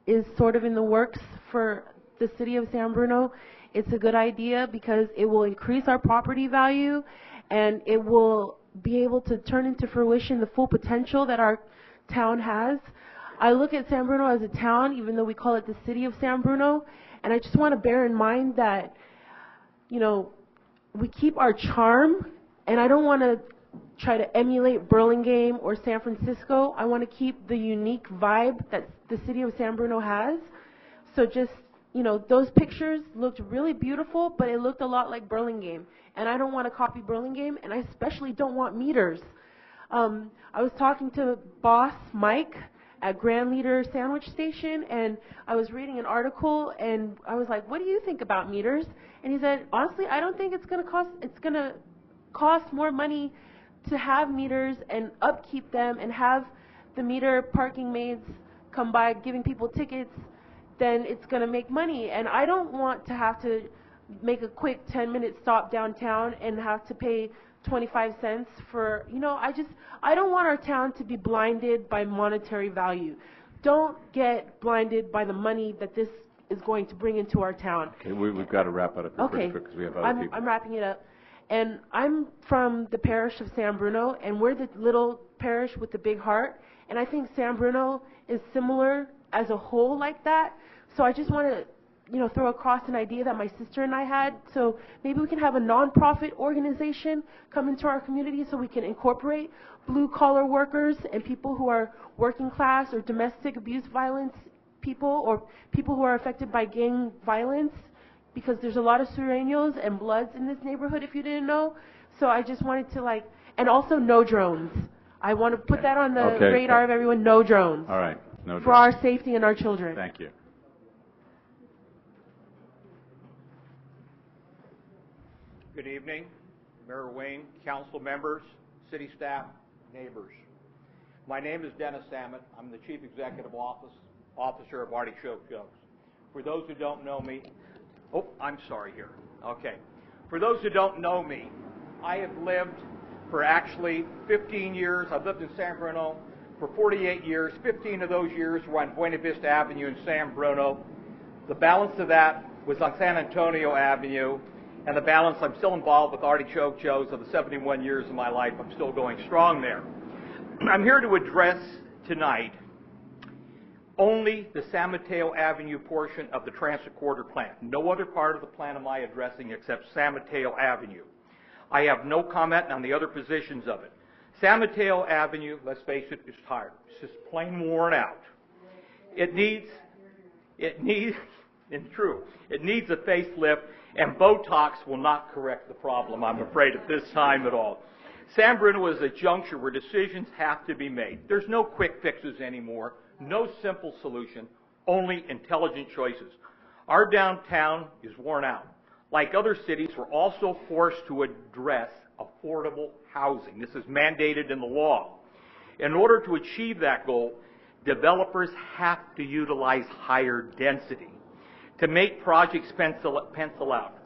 is sort of in the works for the city of San Bruno, it's a good idea because it will increase our property value and it will be able to turn into fruition the full potential that our town has. I look at San Bruno as a town, even though we call it the city of San Bruno, and I just want to bear in mind that, you know, we keep our charm, and I don't want to try to emulate Burlingame or San Francisco. I want to keep the unique vibe that the city of San Bruno has. So just, you know, those pictures looked really beautiful, but it looked a lot like Burlingame. And I don't want to copy Burlingame, and I especially don't want meters. I was talking to boss Mike at Grand Leader Sandwich Station, and I was reading an article, and I was like, what do you think about meters? And he said, honestly, I don't think it's going to cost more money to have meters and upkeep them and have the meter parking maids come by giving people tickets, then it's going to make money. And I don't want to have to make a quick 10-minute stop downtown and have to pay 25 cents for, you know, I don't want our town to be blinded by monetary value. Don't get blinded by the money that this is going to bring into our town. Okay, we've got to wrap it up pretty quick because we have other people. I'm wrapping it up. And I'm from the parish of San Bruno, and we're the little parish with the big heart. And I think San Bruno is similar as a whole like that. So I just want to, you know, throw across an idea that my sister and I had. So maybe we can have a nonprofit organization come into our community so we can incorporate blue-collar workers and people who are working class or domestic abuse violence people or people who are affected by gang violence, because there's a lot of Sureños and Bloods in this neighborhood, if you didn't know. So I just wanted to, and also no drones. I want to put that on the radar of everyone, no drones. All right, no drones. For our safety and our children. Thank you. Good evening, Mayor Wayne, council members, city staff, neighbors. My name is Dennis Samet. I'm the Chief Executive Officer of Artichoke Joe's. For those who don't know me, I'm sorry here. Okay. For those who don't know me, I have lived for actually 15 years. I've lived in San Bruno for 48 years. 15 of those years were on Buena Vista Avenue in San Bruno. The balance of that was on San Antonio Avenue. And the balance, I'm still involved with Artichoke Joe's of the 71 years of my life. I'm still going strong there. I'm here to address tonight only the San Mateo Avenue portion of the Transit Corridor plan. No other part of the plan am I addressing except San Mateo Avenue. I have no comment on the other positions of it. San Mateo Avenue, let's face it, is tired. It's just plain worn out. It needs a facelift, and Botox will not correct the problem, I'm afraid, at this time at all. San Bruno is a juncture where decisions have to be made. There's no quick fixes anymore, no simple solution, only intelligent choices. Our downtown is worn out. Like other cities, we're also forced to address affordable housing. This is mandated in the law. In order to achieve that goal, developers have to utilize higher density to make projects pencil out.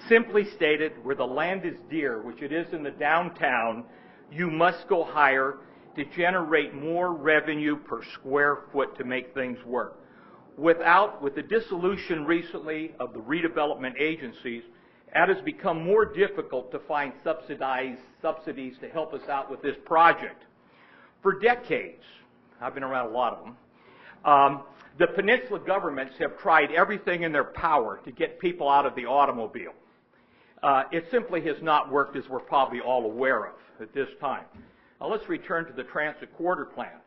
Simply stated, where the land is dear, which it is in the downtown, you must go higher to generate more revenue per square foot to make things work. With the dissolution recently of the redevelopment agencies, it has become more difficult to find subsidies to help us out with this project. For decades, I've been around a lot of them, the peninsula governments have tried everything in their power to get people out of the automobile. It simply has not worked, as we're probably all aware of at this time. Now let's return to the transit corridor plan.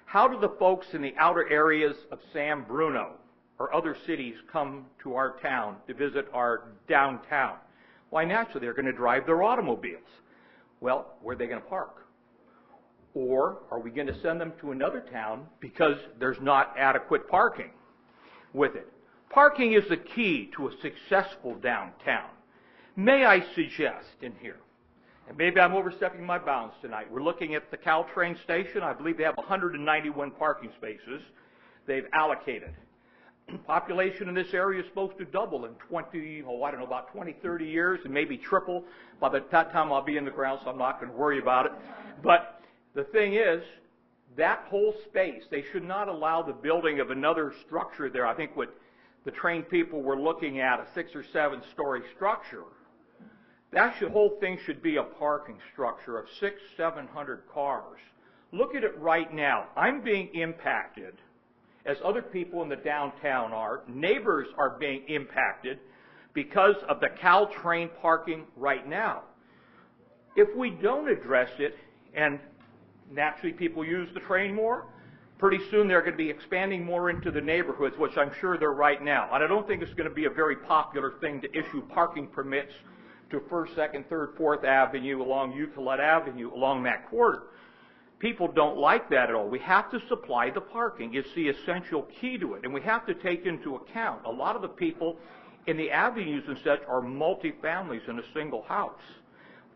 How do the folks in the outer areas of San Bruno or other cities come to our town to visit our downtown? Why, naturally, they're going to drive their automobiles. Well, where are they going to park? Or are we going to send them to another town because there's not adequate parking with it? Parking is the key to a successful downtown. May I suggest in here, and maybe I'm overstepping my bounds tonight, we're looking at the Caltrain station. I believe they have 191 parking spaces they've allocated. Population in this area is supposed to double in 20, 30 years, and maybe triple. By that time I'll be in the ground, so I'm not going to worry about it. But the thing is, that whole space, they should not allow the building of another structure there. I think what the trained people were looking at, a 6 or 7 story structure. That whole thing should be a parking structure of 600-700 cars. Look at it right now. I'm being impacted, as other people in the downtown are. Neighbors are being impacted because of the Caltrain parking right now. If we don't address it, and naturally people use the train more, pretty soon they're going to be expanding more into the neighborhoods, which I'm sure they're right now. And I don't think it's going to be a very popular thing to issue parking permits to 1st, 2nd, 3rd, 4th Avenue, along Euclid Avenue, along that corridor. People don't like that at all. We have to supply the parking. It's the essential key to it. And we have to take into account a lot of the people in the avenues and such are multi-families in a single house.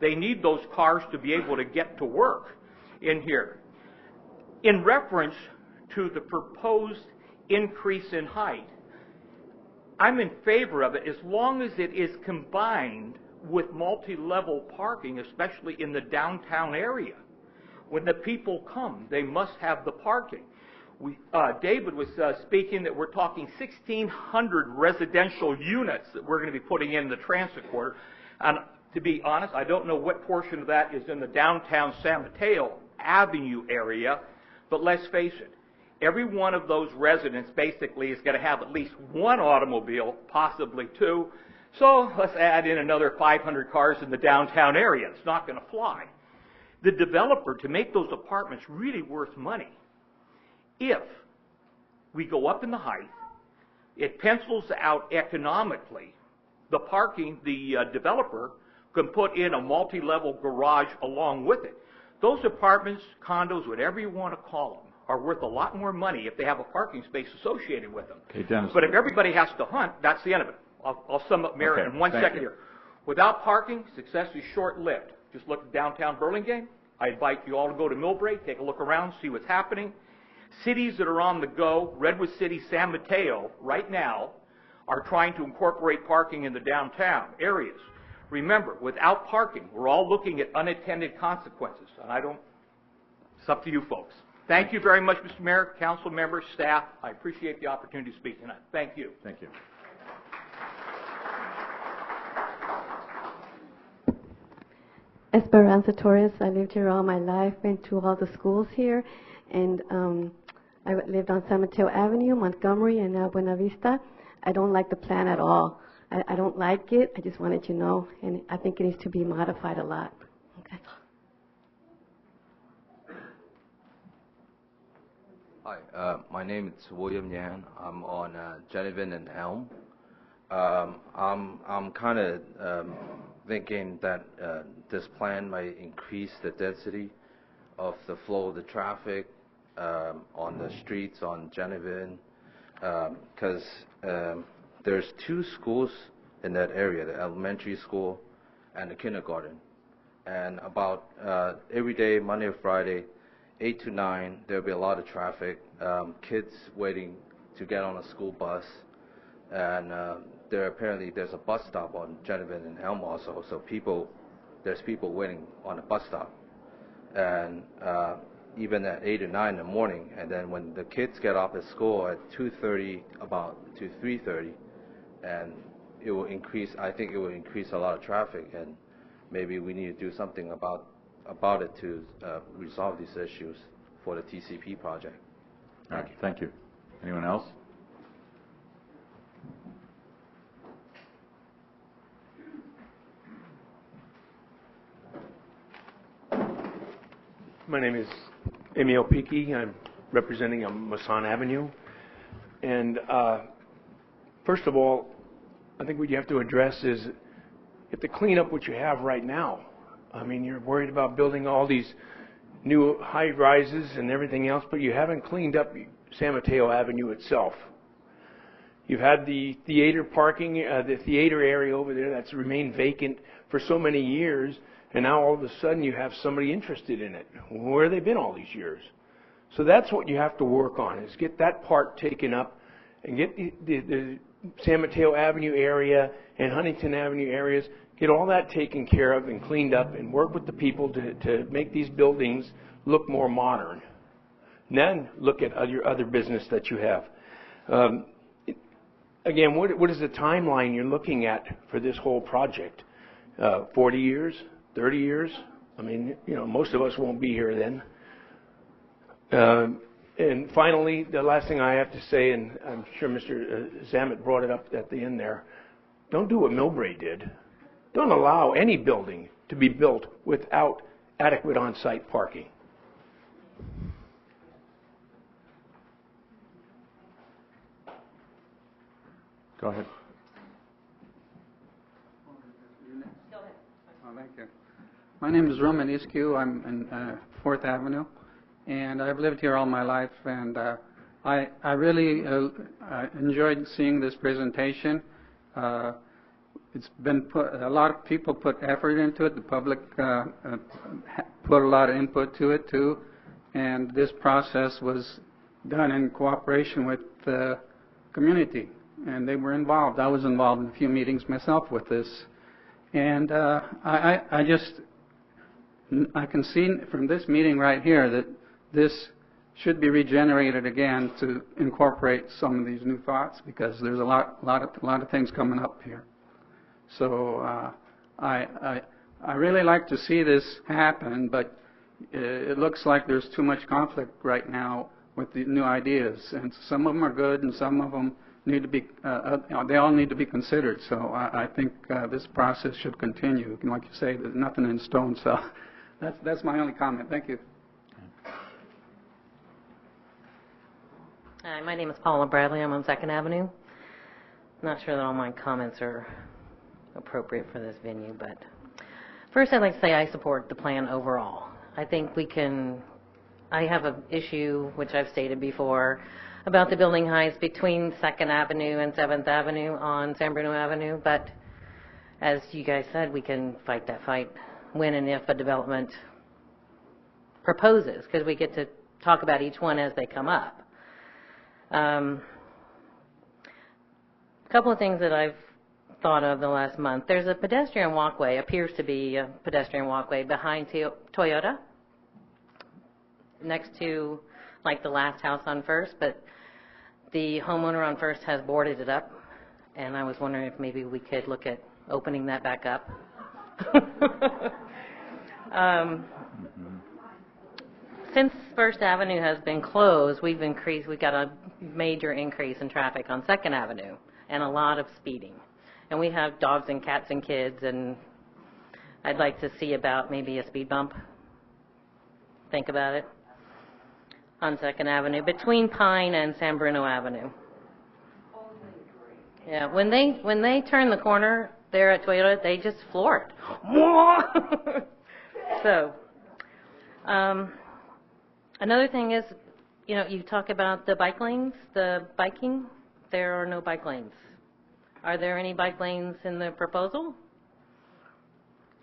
They need those cars to be able to get to work in here. In reference to the proposed increase in height, I'm in favor of it as long as it is combined with multi-level parking, especially in the downtown area. When the people come, they must have the parking. David was speaking that we're talking 1,600 residential units that we're going to be putting in the transit corridor. And to be honest, I don't know what portion of that is in the downtown San Mateo Avenue area, but let's face it, every one of those residents basically is going to have at least one automobile, possibly 2. So let's add in another 500 cars in the downtown area. It's not going to fly. The developer, to make those apartments really worth money, if we go up in the height, it pencils out economically. The parking, the developer can put in a multi-level garage along with it. Those apartments, condos, whatever you want to call them, are worth a lot more money if they have a parking space associated with them. Okay, Dennis. But if everybody has to hunt, that's the end of it. I'll sum up, Mayor, in 1 second here. Without parking, success is short-lived. Just look at downtown Burlingame. I invite you all to go to Millbrae, take a look around, see what's happening. Cities that are on the go, Redwood City, San Mateo, right now, are trying to incorporate parking in the downtown areas. Remember, without parking, we're all looking at unintended consequences. And it's up to you folks. Thank you very much, Mr. Mayor, council members, staff. I appreciate the opportunity to speak tonight. Thank you. Thank you. Esperanza Torres. I lived here all my life, been to all the schools here, and I lived on San Mateo Avenue, Montgomery, and now Buena Vista. I don't like the plan at all. I don't like it. I just wanted you to know, and I think it needs to be modified a lot. Okay. Hi, my name is William Yan. I'm on Genevieve and Elm. I'm kind of thinking that this plan might increase the density of the flow of the traffic on the streets on Genevieve, because there's 2 schools in that area, the elementary school and the kindergarten. And about every day, Monday or Friday, 8 to 9, there'll be a lot of traffic, kids waiting to get on a school bus. And there's a bus stop on Genevieve and Elm also, so there's people waiting on a bus stop. And even at 8 or 9 in the morning, and then when the kids get off at school at 2:30 about to 3:30, and it will increase. I think it will increase a lot of traffic, and maybe we need to do something about it to resolve these issues for the TCP project. All right, thank you. Anyone else? My name is Emil Piki. I'm representing Masan Avenue. And first of all, I think what you have to address is you have to clean up what you have right now. I mean, you're worried about building all these new high rises and everything else, but you haven't cleaned up San Mateo Avenue itself. You've had the theater parking, the theater area over there that's remained vacant for so many years, and now all of a sudden you have somebody interested in it. Where have they been all these years? So that's what you have to work on, is get that part taken up and get the San Mateo Avenue area and Huntington Avenue areas, get all that taken care of and cleaned up, and work with the people to make these buildings look more modern. And then look at your other business that you have. Again, what is the timeline you're looking at for this whole project? 40 years? 30 years? I mean, most of us won't be here then. And finally, the last thing I have to say, and I'm sure Mr. Zamet brought it up at the end there, don't do what Millbrae did. Don't allow any building to be built without adequate on-site parking. Go ahead. Thank you. My name is Roman Iscu. I'm in 4th Avenue, and I've lived here all my life, and I really enjoyed seeing this presentation. It's been a lot of people put effort into it. The public put a lot of input to it too, and this process was done in cooperation with the community, and they were involved. I was involved in a few meetings myself with this, and I can see from this meeting right here that this should be regenerated again to incorporate some of these new thoughts, because there's a lot of things coming up here. So I really like to see this happen, but it looks like there's too much conflict right now with the new ideas, and some of them are good, and some of them need to be. They all need to be considered. So I think this process should continue. Like you say, there's nothing in stone. So that's my only comment. Thank you. Hi, my name is Paula Bradley. I'm on 2nd Avenue. Not sure that all my comments are appropriate for this venue, but first I'd like to say I support the plan overall. I think I have an issue, which I've stated before, about the building heights between 2nd Avenue and 7th Avenue on San Bruno Avenue, but as you guys said, we can fight that fight when and if a development proposes, because we get to talk about each one as they come up. A couple of things that I've thought of the last month. There's a pedestrian walkway, appears to be a pedestrian walkway behind Toyota, next to like the last house on First, but the homeowner on First has boarded it up, and I was wondering if maybe we could look at opening that back up. Since First Avenue has been closed, we've got a major increase in traffic on 2nd Avenue and a lot of speeding. And we have dogs and cats and kids, and I'd like to see about maybe a speed bump. Think about it. On 2nd Avenue, between Pine and San Bruno Avenue. Yeah, when they turn the corner there at Toyota, they just floor it. So, another thing is, you talk about the bike lanes, the biking. There are no bike lanes. Are there any bike lanes in the proposal?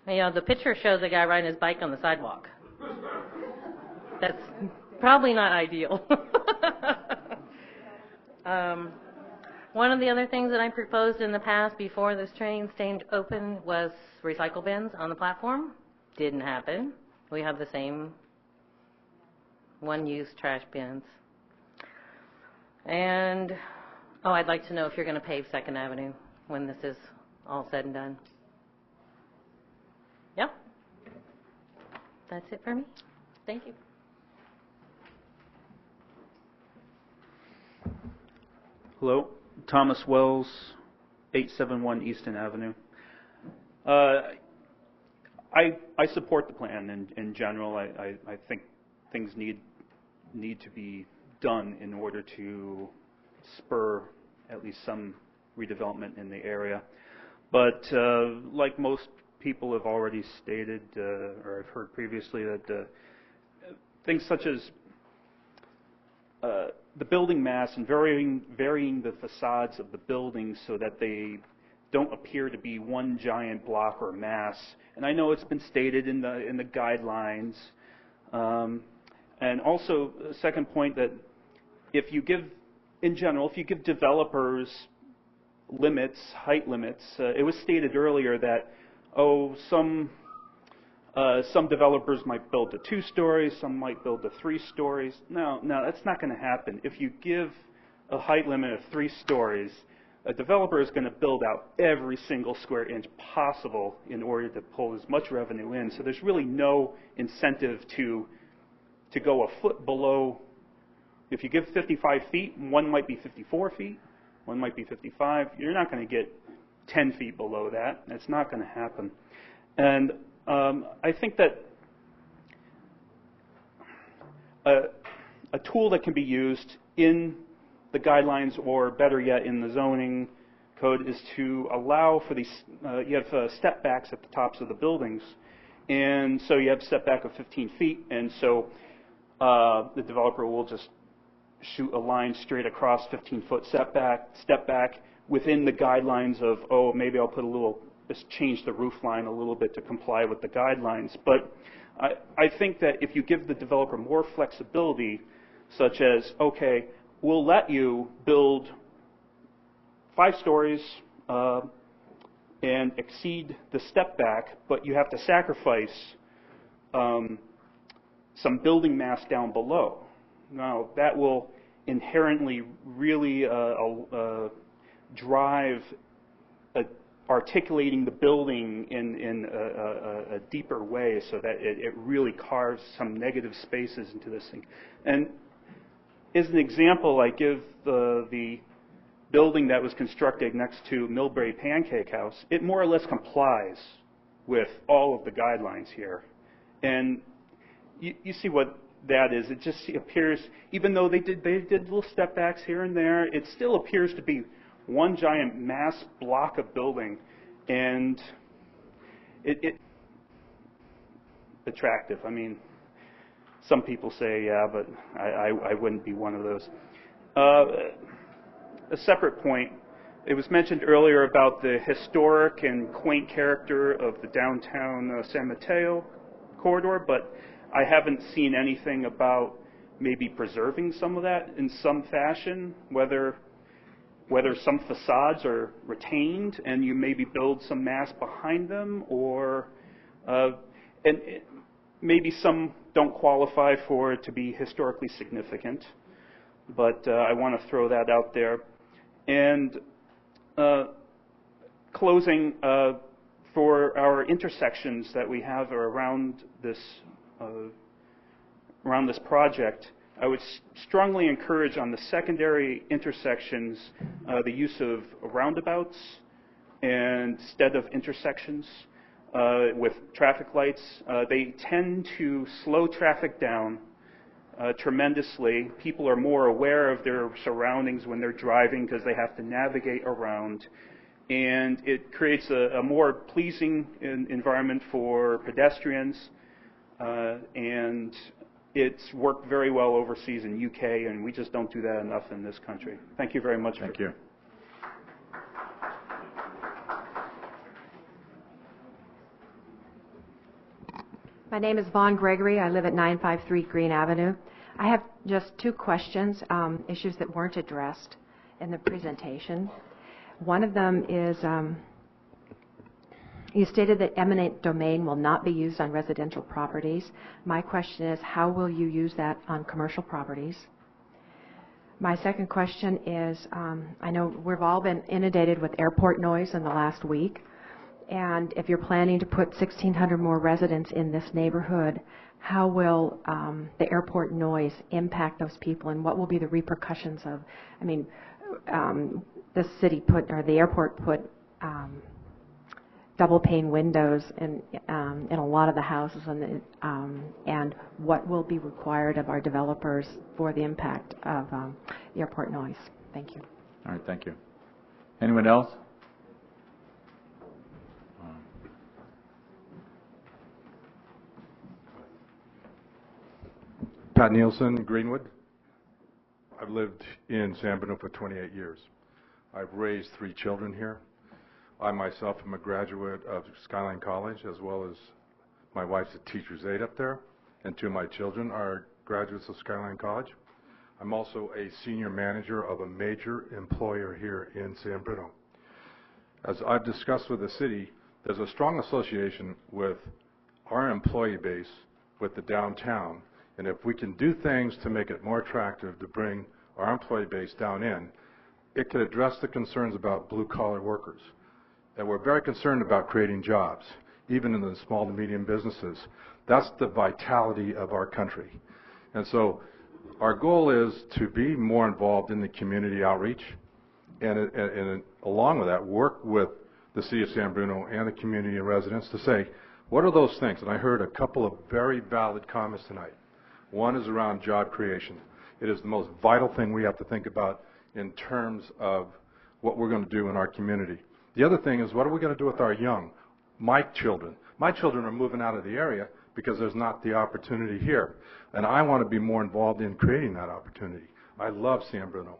The picture shows a guy riding his bike on the sidewalk. That's probably not ideal. One of the other things that I proposed in the past before this train stayed open was recycle bins on the platform. Didn't happen. We have the same one-use trash bins. And, oh, I'd like to know if you're going to pave 2nd Avenue when this is all said and done. Yep. That's it for me. Thank you. Hello, Thomas Wells, 871 Easton Avenue. I support the plan in general. I think things need to be done in order to spur at least some redevelopment in the area. But like most people have already stated, or I've heard previously, that things such as the building mass and varying the facades of the buildings so that they don't appear to be one giant block or mass. And I know it's been stated in the guidelines. And also, a second point, that if you give developers limits, height limits, it was stated earlier that, some developers might build to 2 stories, some might build to 3 stories. No, that's not going to happen. If you give a height limit of 3 stories, a developer is going to build out every single square inch possible in order to pull as much revenue in. So there's really no incentive to go a foot below. If you give 55 feet, one might be 54 feet, one might be 55. You're not going to get 10 feet below that. That's not going to happen. And I think that a tool that can be used in the guidelines, or better yet in the zoning code, is to allow for these, you have step backs at the tops of the buildings, and so you have a step back of 15 feet, and so the developer will just shoot a line straight across 15-foot step back within the guidelines of, maybe I'll put just change the roof line a little bit to comply with the guidelines. But I think that if you give the developer more flexibility, such as, okay, we'll let you build 5 stories and exceed the step back, but you have to sacrifice some building mass down below. Now, that will inherently really drive articulating the building in a deeper way, so that it really carves some negative spaces into this thing. And as an example, I give the building that was constructed next to Millbrae Pancake House. It more or less complies with all of the guidelines here. And you see what that is. It just appears, even though they did little step backs here and there, it still appears to be one giant mass block of building, and it attractive. I mean, some people say, yeah, but I wouldn't be one of those. A separate point, it was mentioned earlier about the historic and quaint character of the downtown San Mateo corridor, but I haven't seen anything about maybe preserving some of that in some fashion, whether some facades are retained and you maybe build some mass behind them, or maybe some don't qualify for it to be historically significant, but I want to throw that out there. And closing, for our intersections that we have around this project, I would strongly encourage on the secondary intersections the use of roundabouts instead of intersections with traffic lights. They tend to slow traffic down tremendously. People are more aware of their surroundings when they're driving because they have to navigate around. And it creates a more pleasing environment for pedestrians. And it's worked very well overseas in UK, and we just don't do that enough in this country. Thank you very much. Thank you. My name is Vaughn Gregory. I live at 953 Green Avenue. I have just 2 questions, issues that weren't addressed in the presentation. One of them is, You stated that eminent domain will not be used on residential properties. My question is, how will you use that on commercial properties? My second question is, I know we've all been inundated with airport noise in the last week, and if you're planning to put 1,600 more residents in this neighborhood, how will the airport noise impact those people, and what will be the repercussions of, I mean, the city put, or the airport put double pane windows in a lot of the houses, and what will be required of our developers for the impact of airport noise? Thank you. All right, thank you. Anyone else? Pat Nielsen, Greenwood. I've lived in San Bruno for 28 years. I've raised 3 children here. I myself am a graduate of Skyline College, as well as my wife's a teacher's aide up there, and 2 of my children are graduates of Skyline College. I'm also a senior manager of a major employer here in San Bruno. As I've discussed with the city, there's a strong association with our employee base with the downtown, and if we can do things to make it more attractive to bring our employee base down in, it could address the concerns about blue-collar workers. And we're very concerned about creating jobs, even in the small to medium businesses. That's the vitality of our country. And so our goal is to be more involved in the community outreach, and along with that, work with the City of San Bruno and the community and residents to say, what are those things? And I heard a couple of very valid comments tonight. One is around job creation. It is the most vital thing we have to think about in terms of what we're going to do in our community. The other thing is, what are we going to do with our young? My children. My children are moving out of the area because there's not the opportunity here. And I want to be more involved in creating that opportunity. I love San Bruno.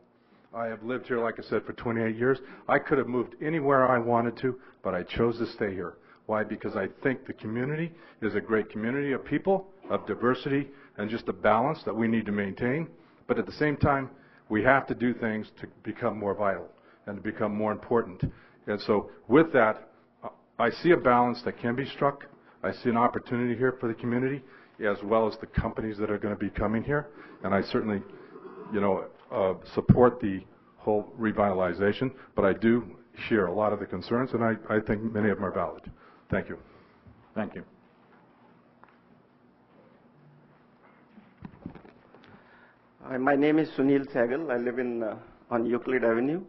I have lived here, like I said, for 28 years. I could have moved anywhere I wanted to, but I chose to stay here. Why? Because I think the community is a great community of people, of diversity, and just a balance that we need to maintain. But at the same time, we have to do things to become more vital and to become more important. And so with that, I see a balance that can be struck. I see an opportunity here for the community, as well as the companies that are going to be coming here. And I certainly, support the whole revitalization, but I do share a lot of the concerns, and I think many of them are valid. Thank you. Thank you. My name is Sunil Sehgal. I live on Euclid Avenue.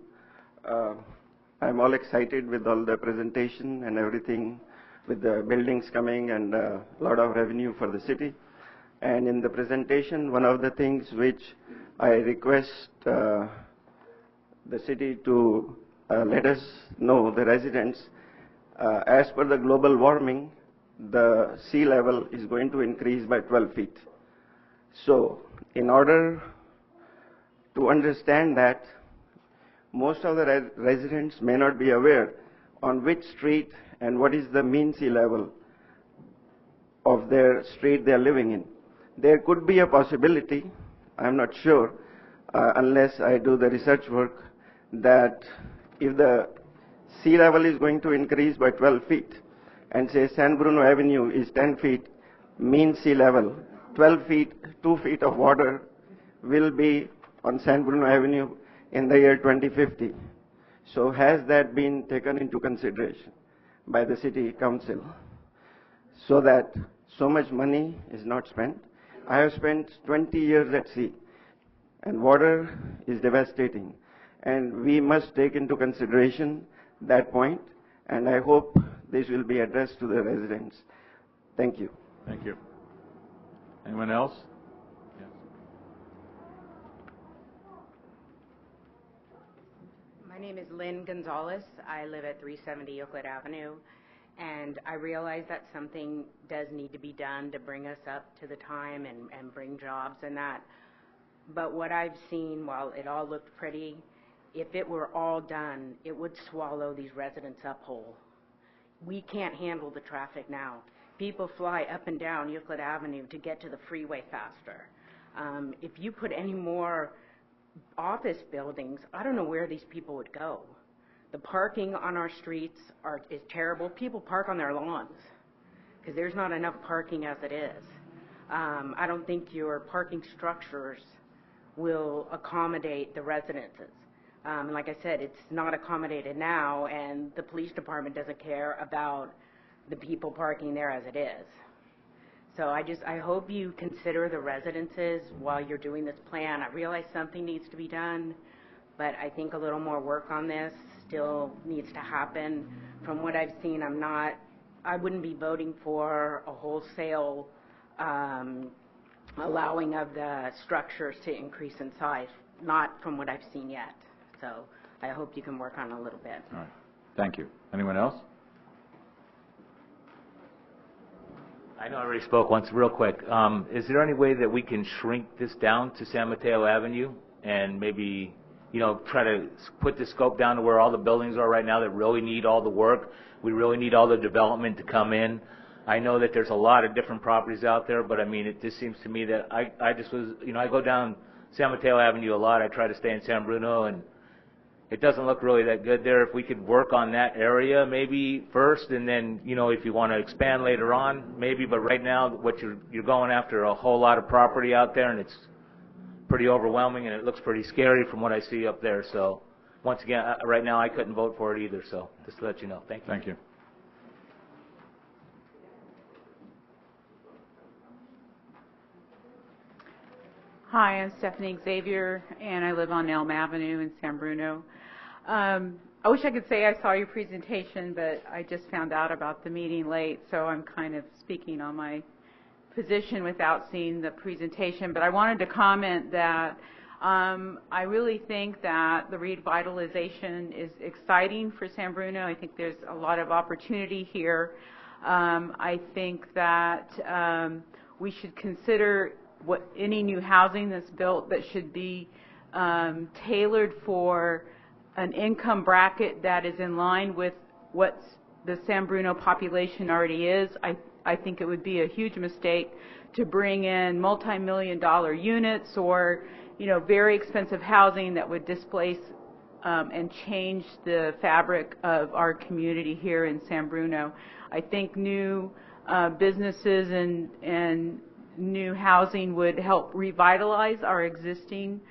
I'm all excited with all the presentation and everything, with the buildings coming and a lot of revenue for the city. And in the presentation, one of the things which I request the city to let us know, the residents, as per the global warming, the sea level is going to increase by 12 feet. So in order to understand that, most of the residents may not be aware on which street and what is the mean sea level of their street they are living in. There could be a possibility, I'm not sure, unless I do the research work, that if the sea level is going to increase by 12 feet, and say San Bruno Avenue is 10 feet mean sea level, 12 feet, 2 feet of water will be on San Bruno Avenue in the year 2050. So has that been taken into consideration by the city council so that so much money is not spent? I have spent 20 years at sea, and water is devastating, and we must take into consideration that point, and I hope this will be addressed to the residents. Thank you. Thank you. Anyone else? Yes. My name is Lynn Gonzalez. I live at 370 Euclid Avenue, and I realize that something does need to be done to bring us up to the time and bring jobs and that. But what I've seen, while it all looked pretty, if it were all done, it would swallow these residents up whole. We can't handle the traffic now. People fly up and down Euclid Avenue to get to the freeway faster. If you put any more office buildings, I don't know where these people would go. The parking on our streets is terrible. People park on their lawns because there's not enough parking as it is. I don't think your parking structures will accommodate the residences. Like I said, it's not accommodated now, and the police department doesn't care about the people parking there as it is. So I hope you consider the residences while you're doing this plan. I realize something needs to be done, but I think a little more work on this still needs to happen. From what I've seen, I wouldn't be voting for a wholesale allowing of the structures to increase in size, not from what I've seen yet. So I hope you can work on it a little bit. All right. Thank you. Anyone else? I know I already spoke once, real quick. Is there any way that we can shrink this down to San Mateo Avenue and maybe, try to put the scope down to where all the buildings are right now that really need all the work? We really need all the development to come in. I know that there's a lot of different properties out there, but I mean, it just seems to me that I just was, I go down San Mateo Avenue a lot. I try to stay in San Bruno, and it doesn't look really that good there. If we could work on that area maybe first, and then, if you want to expand later on, maybe. But right now, what you're going after a whole lot of property out there, and it's pretty overwhelming, and it looks pretty scary from what I see up there. So, once again, right now I couldn't vote for it either. So, just to let you know. Thank you. Thank you. Hi, I'm Stephanie Xavier, and I live on Elm Avenue in San Bruno. I wish I could say I saw your presentation, but I just found out about the meeting late, so I'm kind of speaking on my position without seeing the presentation. But I wanted to comment that I really think that the revitalization is exciting for San Bruno. I think there's a lot of opportunity here. I think that we should consider any new housing that's built that should be tailored for an income bracket that is in line with what the San Bruno population already is. I think it would be a huge mistake to bring in multi-million-dollar units or, very expensive housing that would displace and change the fabric of our community here in San Bruno. I think new businesses and new housing would help revitalize our existing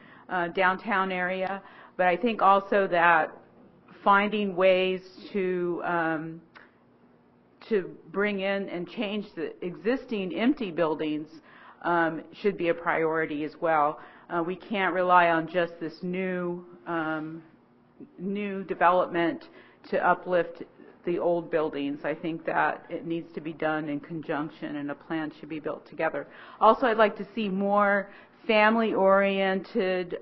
downtown area, but I think also that finding ways to bring in and change the existing empty buildings should be a priority as well. We can't rely on just this new development to uplift the old buildings. I think that it needs to be done in conjunction, and a plan should be built together. Also, I'd like to see more family-oriented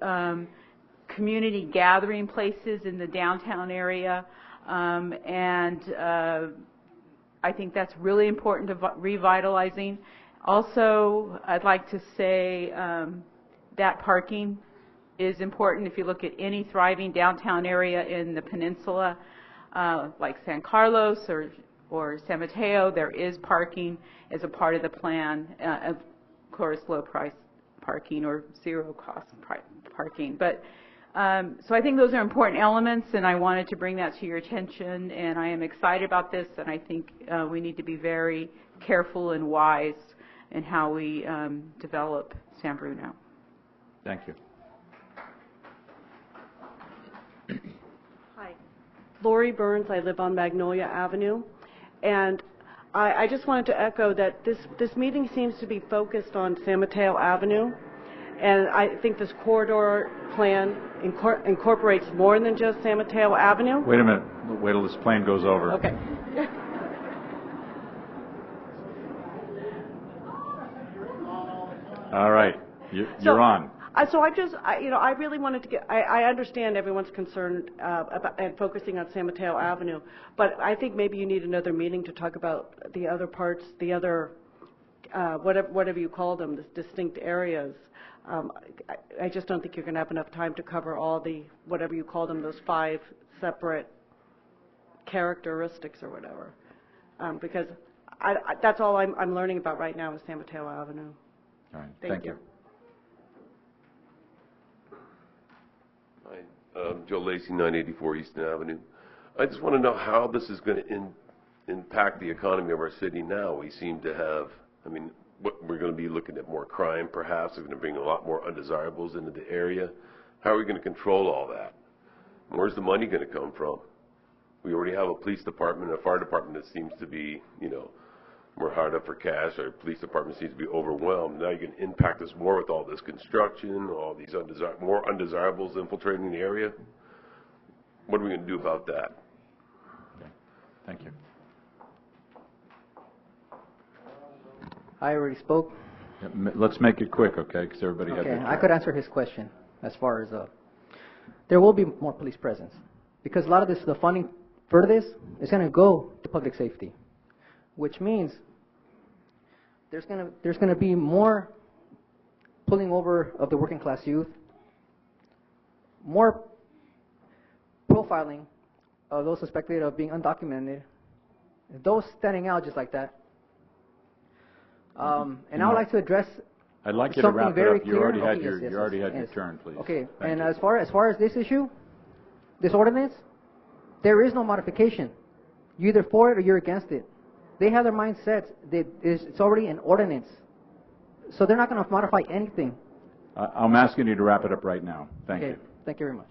community gathering places in the downtown area, and I think that's really important to revitalizing. Also, I'd like to say that parking is important. If you look at any thriving downtown area in the peninsula, like San Carlos or San Mateo, there is parking as a part of the plan, of course low price parking or zero cost parking. But so I think those are important elements, and I wanted to bring that to your attention, and I am excited about this, and I think we need to be very careful and wise in how we develop San Bruno. Thank you. Hi. Lori Burns, I live on Magnolia Avenue, and I just wanted to echo that this meeting seems to be focused on San Mateo Avenue, and I think this corridor plan incorporates more than just San Mateo Avenue. Wait a minute. Wait till this plane goes over. Okay. All right. You're on. So I really wanted to get, I understand everyone's concerned about and focusing on San Mateo Avenue, but I think maybe you need another meeting to talk about the other parts, the other, whatever you call them, the distinct areas. I just don't think you're going to have enough time to cover all the, whatever you call them, those 5 separate characteristics or whatever. Because that's all I'm learning about right now is San Mateo Avenue. All right. Thank you. Hi, Joe Lacey, 984 Easton Avenue. I just want to know how this is going to impact the economy of our city now. We seem to have, I mean, we're going to be looking at more crime perhaps. We're going to bring a lot more undesirables into the area. How are we going to control all that? And where's the money going to come from? We already have a police department and a fire department that seems to be, you know, we're hard up for cash. Our police department seems to be overwhelmed. Now you're going to impact us more with all this construction, all these more undesirables infiltrating the area. What are we going to do about that? Okay. Thank you. I already spoke. Let's make it quick, okay? Because everybody had their Okay, turn. I could answer his question as far as there will be more police presence because a lot of this, the funding for this is going to go to public safety, which means there's going to be more pulling over of the working class youth, more profiling of those suspected of being undocumented, those standing out just like that. And I would like to address I'd like you to something wrap it very up. You clear. already had Okay, your yes, you already yes, had your yes. turn, please. Okay, Thank and you. as far as this issue, this ordinance, there is no modification. You're either for it or you're against it. They have their mind set. It's already an ordinance, so they're not going to modify anything. I'm asking you to wrap it up right now. Thank you. Thank you very much.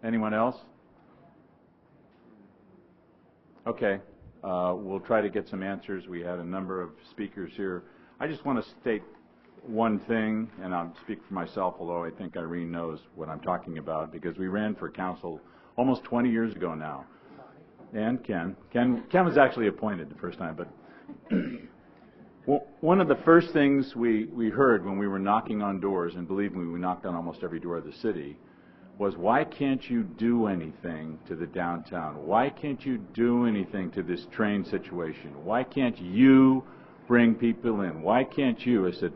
Anyone else? Okay. We'll try to get some answers. We had a number of speakers here. I just want to state one thing, and I'll speak for myself, although I think Irene knows what I'm talking about, because we ran for council almost 20 years ago now. And Ken was actually appointed the first time, but one of the first things we heard when we were knocking on doors, and believe me, we knocked on almost every door of the city, was, why can't you do anything to the downtown? Why can't you do anything to this train situation? Why can't you bring people in? Why can't you? I said,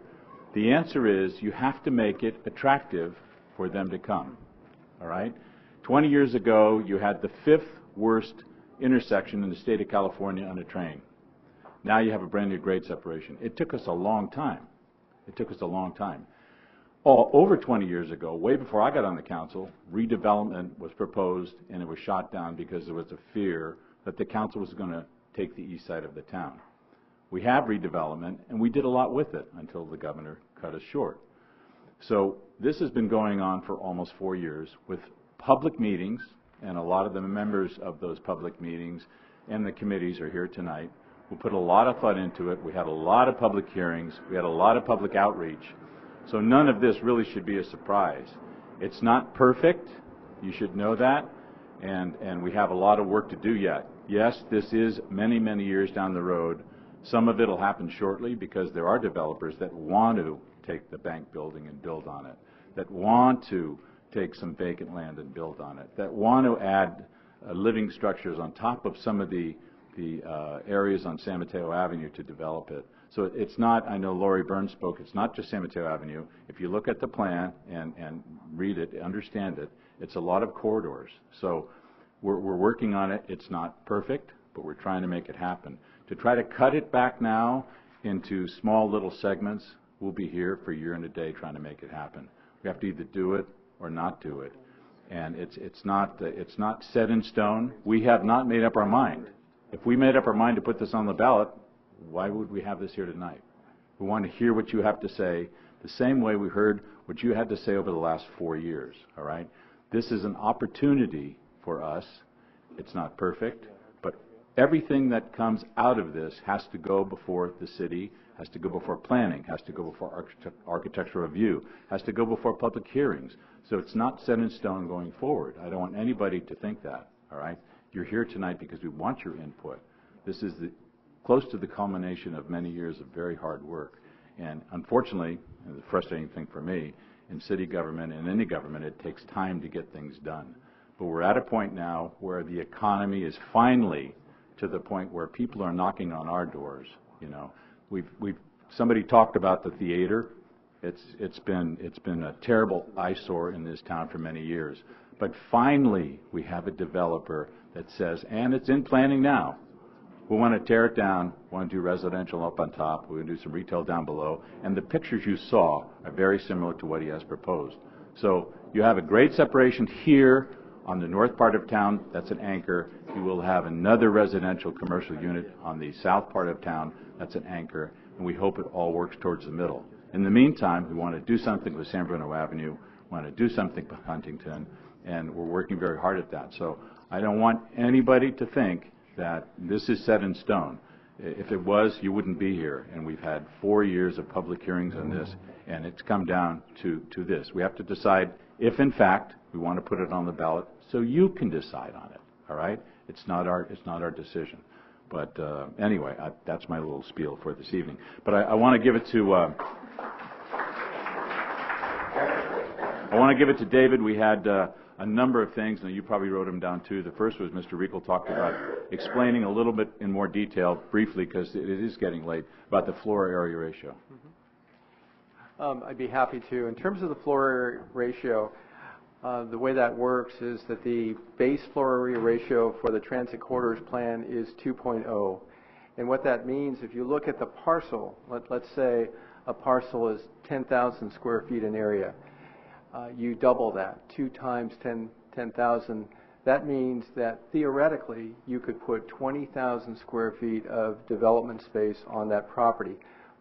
the answer is you have to make it attractive for them to come, all right? 20 years ago, you had the 5th worst intersection in the state of California on a train. Now you have a brand new grade separation. It took us a long time. It took us a long time. Over 20 years ago, way before I got on the council, redevelopment was proposed and it was shot down because there was a fear that the council was going to take the east side of the town. We have redevelopment and we did a lot with it until the governor cut us short. So this has been going on for almost 4 years with public meetings, and a lot of the members of those public meetings and the committees are here tonight. We put a lot of thought into it. We had a lot of public hearings. We had a lot of public outreach. So none of this really should be a surprise. It's not perfect. You should know that. And we have a lot of work to do yet. Yes, this is many, many years down the road. Some of it will happen shortly because there are developers that want to take the bank building and build on it, that want to take some vacant land and build on it, that want to add living structures on top of some of the areas on San Mateo Avenue to develop it. So it's not, I know Lori Burns spoke, it's not just San Mateo Avenue. If you look at the plan and read it, understand it, it's a lot of corridors. So we're working on it. It's not perfect, but we're trying to make it happen. To try to cut it back now into small little segments, we'll be here for a year and a day trying to make it happen. We have to either do it or not do it. And it's not set in stone. We have not made up our mind. If we made up our mind to put this on the ballot, why would we have this here tonight? We want to hear what you have to say the same way we heard what you had to say over the last 4 years, all right? This is an opportunity for us. It's not perfect, but everything that comes out of this has to go before the city, has to go before planning, has to go before architectural review, has to go before public hearings. So it's not set in stone going forward. I don't want anybody to think that, all right? You're here tonight because we want your input. This is close to the culmination of many years of very hard work. And unfortunately, and the frustrating thing for me, in city government and any government, it takes time to get things done. But we're at a point now where the economy is finally to the point where people are knocking on our doors. You know, somebody talked about the theater. It's been a terrible eyesore in this town for many years. But finally, we have a developer that says, and it's in planning now, we want to tear it down, we want to do residential up on top, we want to do some retail down below, and the pictures you saw are very similar to what he has proposed. So you have a great separation here On the north part of town, that's an anchor. You will have another residential commercial unit on the south part of town, that's an anchor, and we hope it all works towards the middle. In the meantime, we want to do something with San Bruno Avenue, we want to do something with Huntington, and we're working very hard at that. So I don't want anybody to think that this is set in stone. If it was, you wouldn't be here, and we've had 4 years of public hearings on this, and it's come down to this. We have to decide if, in fact, we want to put it on the ballot so you can decide on it, all right? It's not our decision. But anyway, that's my little spiel for this evening. But I want to give it to David. We had a number of things, and you probably wrote them down too. The first was Mr. Riegel talked about explaining a little bit in more detail, briefly, because it is getting late, about the floor area ratio. I'd be happy to. In terms of the floor area ratio, the way that works is that the base floor area ratio for the transit corridors plan is 2.0. And what that means, if you look at the parcel, let's say a parcel is 10,000 square feet in area. You double that, 2 times 10,000. That means that theoretically you could put 20,000 square feet of development space on that property.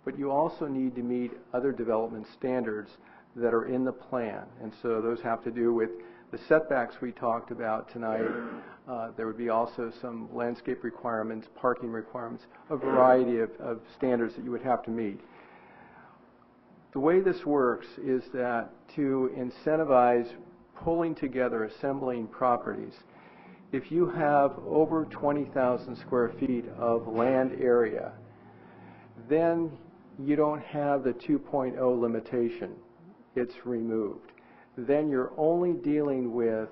But you also need to meet other development standards that are in the plan. And so those have to do with the setbacks we talked about tonight. There would be also some landscape requirements, parking requirements, a variety of standards that you would have to meet. The way this works is that to incentivize pulling together, assembling properties, if you have over 20,000 square feet of land area, then you don't have the 2.0 limitation. It's removed. Then you're only dealing with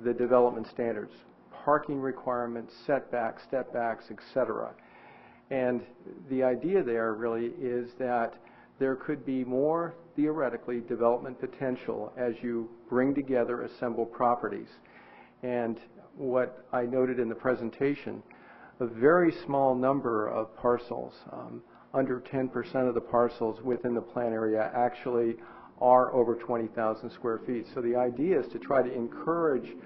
the development standards, parking requirements, setbacks, stepbacks, etc. And the idea there really is that there could be more, theoretically, development potential as you bring together assembled properties. And what I noted in the presentation, a very small number of parcels, under 10% of the parcels within the plan area actually are over 20,000 square feet. So the idea is to try to encourage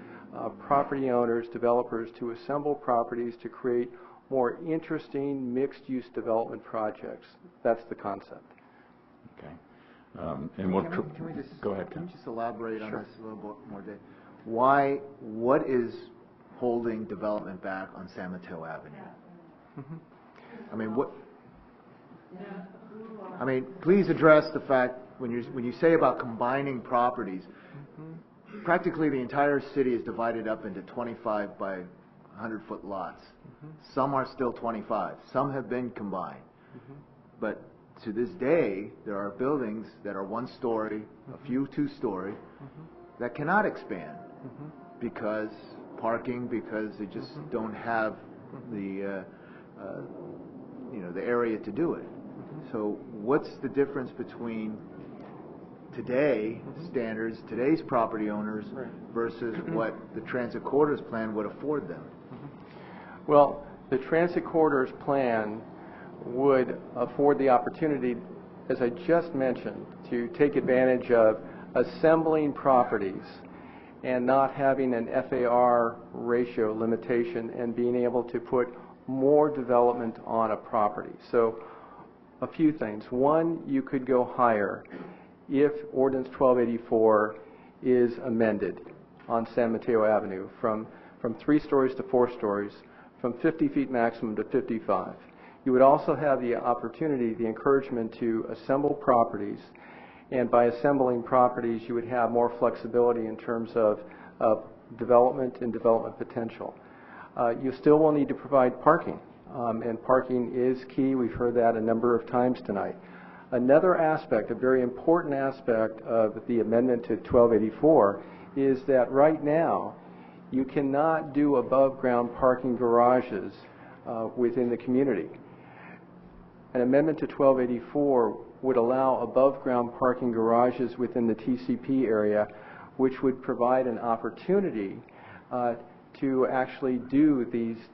property owners, developers to assemble properties to create more interesting mixed-use development projects. That's the concept. Okay. And what? Can we just go ahead. Can you just elaborate on Sure. this a little bit more, Dave? What is holding development back on San Mateo Avenue? I mean, what? I mean, please address the fact when you say about combining properties. Practically the entire city is divided up into 25 by 100-foot lots. Some are still 25. Some have been combined. But to this day, there are buildings that are 1-story, a few 2-story, that cannot expand because parking, because they just don't have the the area to do it. So what's the difference between today standards, today's property owners, versus what the transit corridors plan would afford them? Well, the transit corridors plan would afford the opportunity, as I just mentioned, to take advantage of assembling properties and not having an FAR ratio limitation and being able to put more development on a property. So a few things. One, you could go higher if Ordinance 1284 is amended on San Mateo Avenue from 3 stories to 4 stories, from 50 feet maximum to 55. You would also have the opportunity, the encouragement to assemble properties, and by assembling properties you would have more flexibility in terms of development and development potential. You still will need to provide parking, and parking is key. We've heard that a number of times tonight. Another aspect, a very important aspect of the amendment to 1284 is that right now you cannot do above ground parking garages within the community. An amendment to 1284 would allow above ground parking garages within the TCP area, which would provide an opportunity to actually do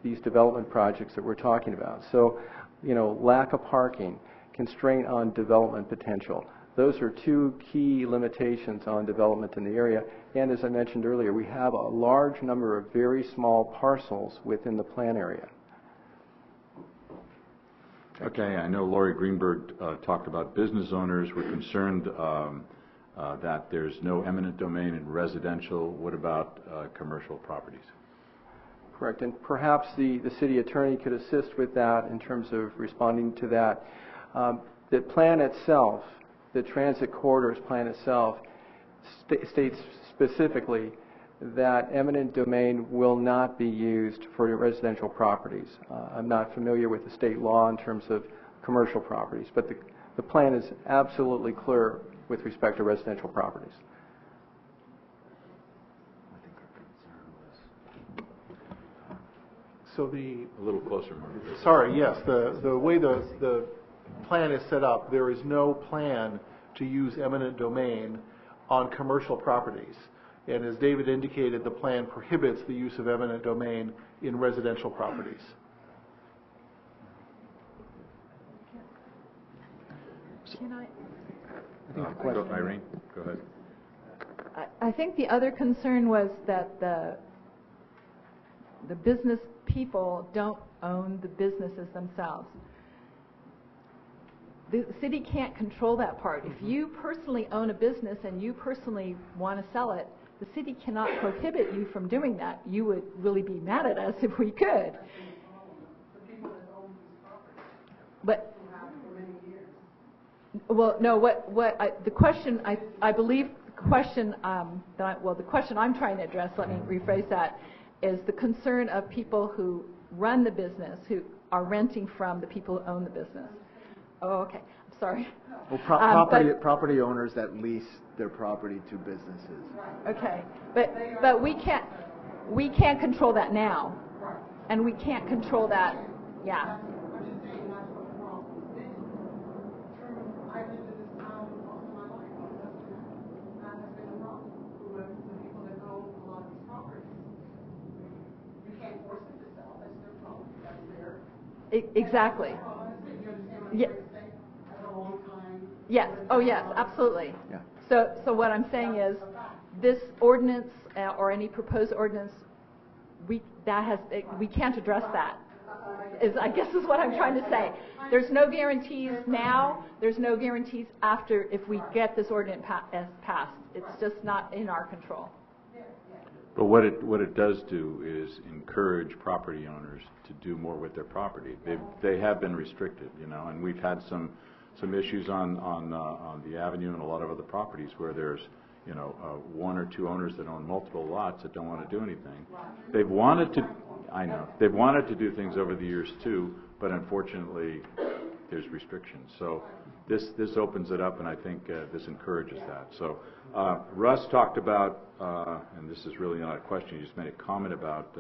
these development projects that we're talking about. So, lack of parking, constraint on development potential. Those are two key limitations on development in the area. And as I mentioned earlier, we have a large number of very small parcels within the plan area. Okay, I know Lori Greenberg talked about business owners. We're concerned that there's no eminent domain in residential. What about commercial properties? Correct, and perhaps the city attorney could assist with that in terms of responding to that. The plan itself, the transit corridors plan itself, states specifically that eminent domain will not be used for residential properties. I'm not familiar with the state law in terms of commercial properties, but the plan is absolutely clear with respect to residential properties. So the a little closer, Mark. Sorry, yes. The way the plan is set up, there is no plan to use eminent domain on commercial properties. And as David indicated, the plan prohibits the use of eminent domain in residential properties. Can I? Irene, go ahead. I think the other concern was that the business people don't own the businesses themselves. The city can't control that part. If you personally own a business and you personally want to sell it, the city cannot prohibit you from doing that. You would really be mad at us if we could. But well, no. The question I believe the question the question I'm trying to address. Let me rephrase that. Is the concern of people who run the business who are renting from the people who own the business. Oh, okay. I'm sorry. Well, property owners that lease their property to businesses. Okay, but we can't control that now, and we can't control that. Yeah. Exactly. Yeah. Yes. Oh, yes. Absolutely. Yeah. So what I'm saying is, this ordinance or any proposed ordinance, we can't address that. I guess is what I'm trying to say. There's no guarantees now. There's no guarantees after if we get this ordinance passed. It's just not in our control. But what it does do is encourage property owners to do more with their property. They have been restricted, and we've had some issues on the avenue and a lot of other properties where there's one or two owners that own multiple lots that don't want to do anything. They've wanted to do things over the years too, but unfortunately there's restrictions. So this opens it up, and I think this encourages that. So Russ talked about, and this is really not a question, he just made a comment about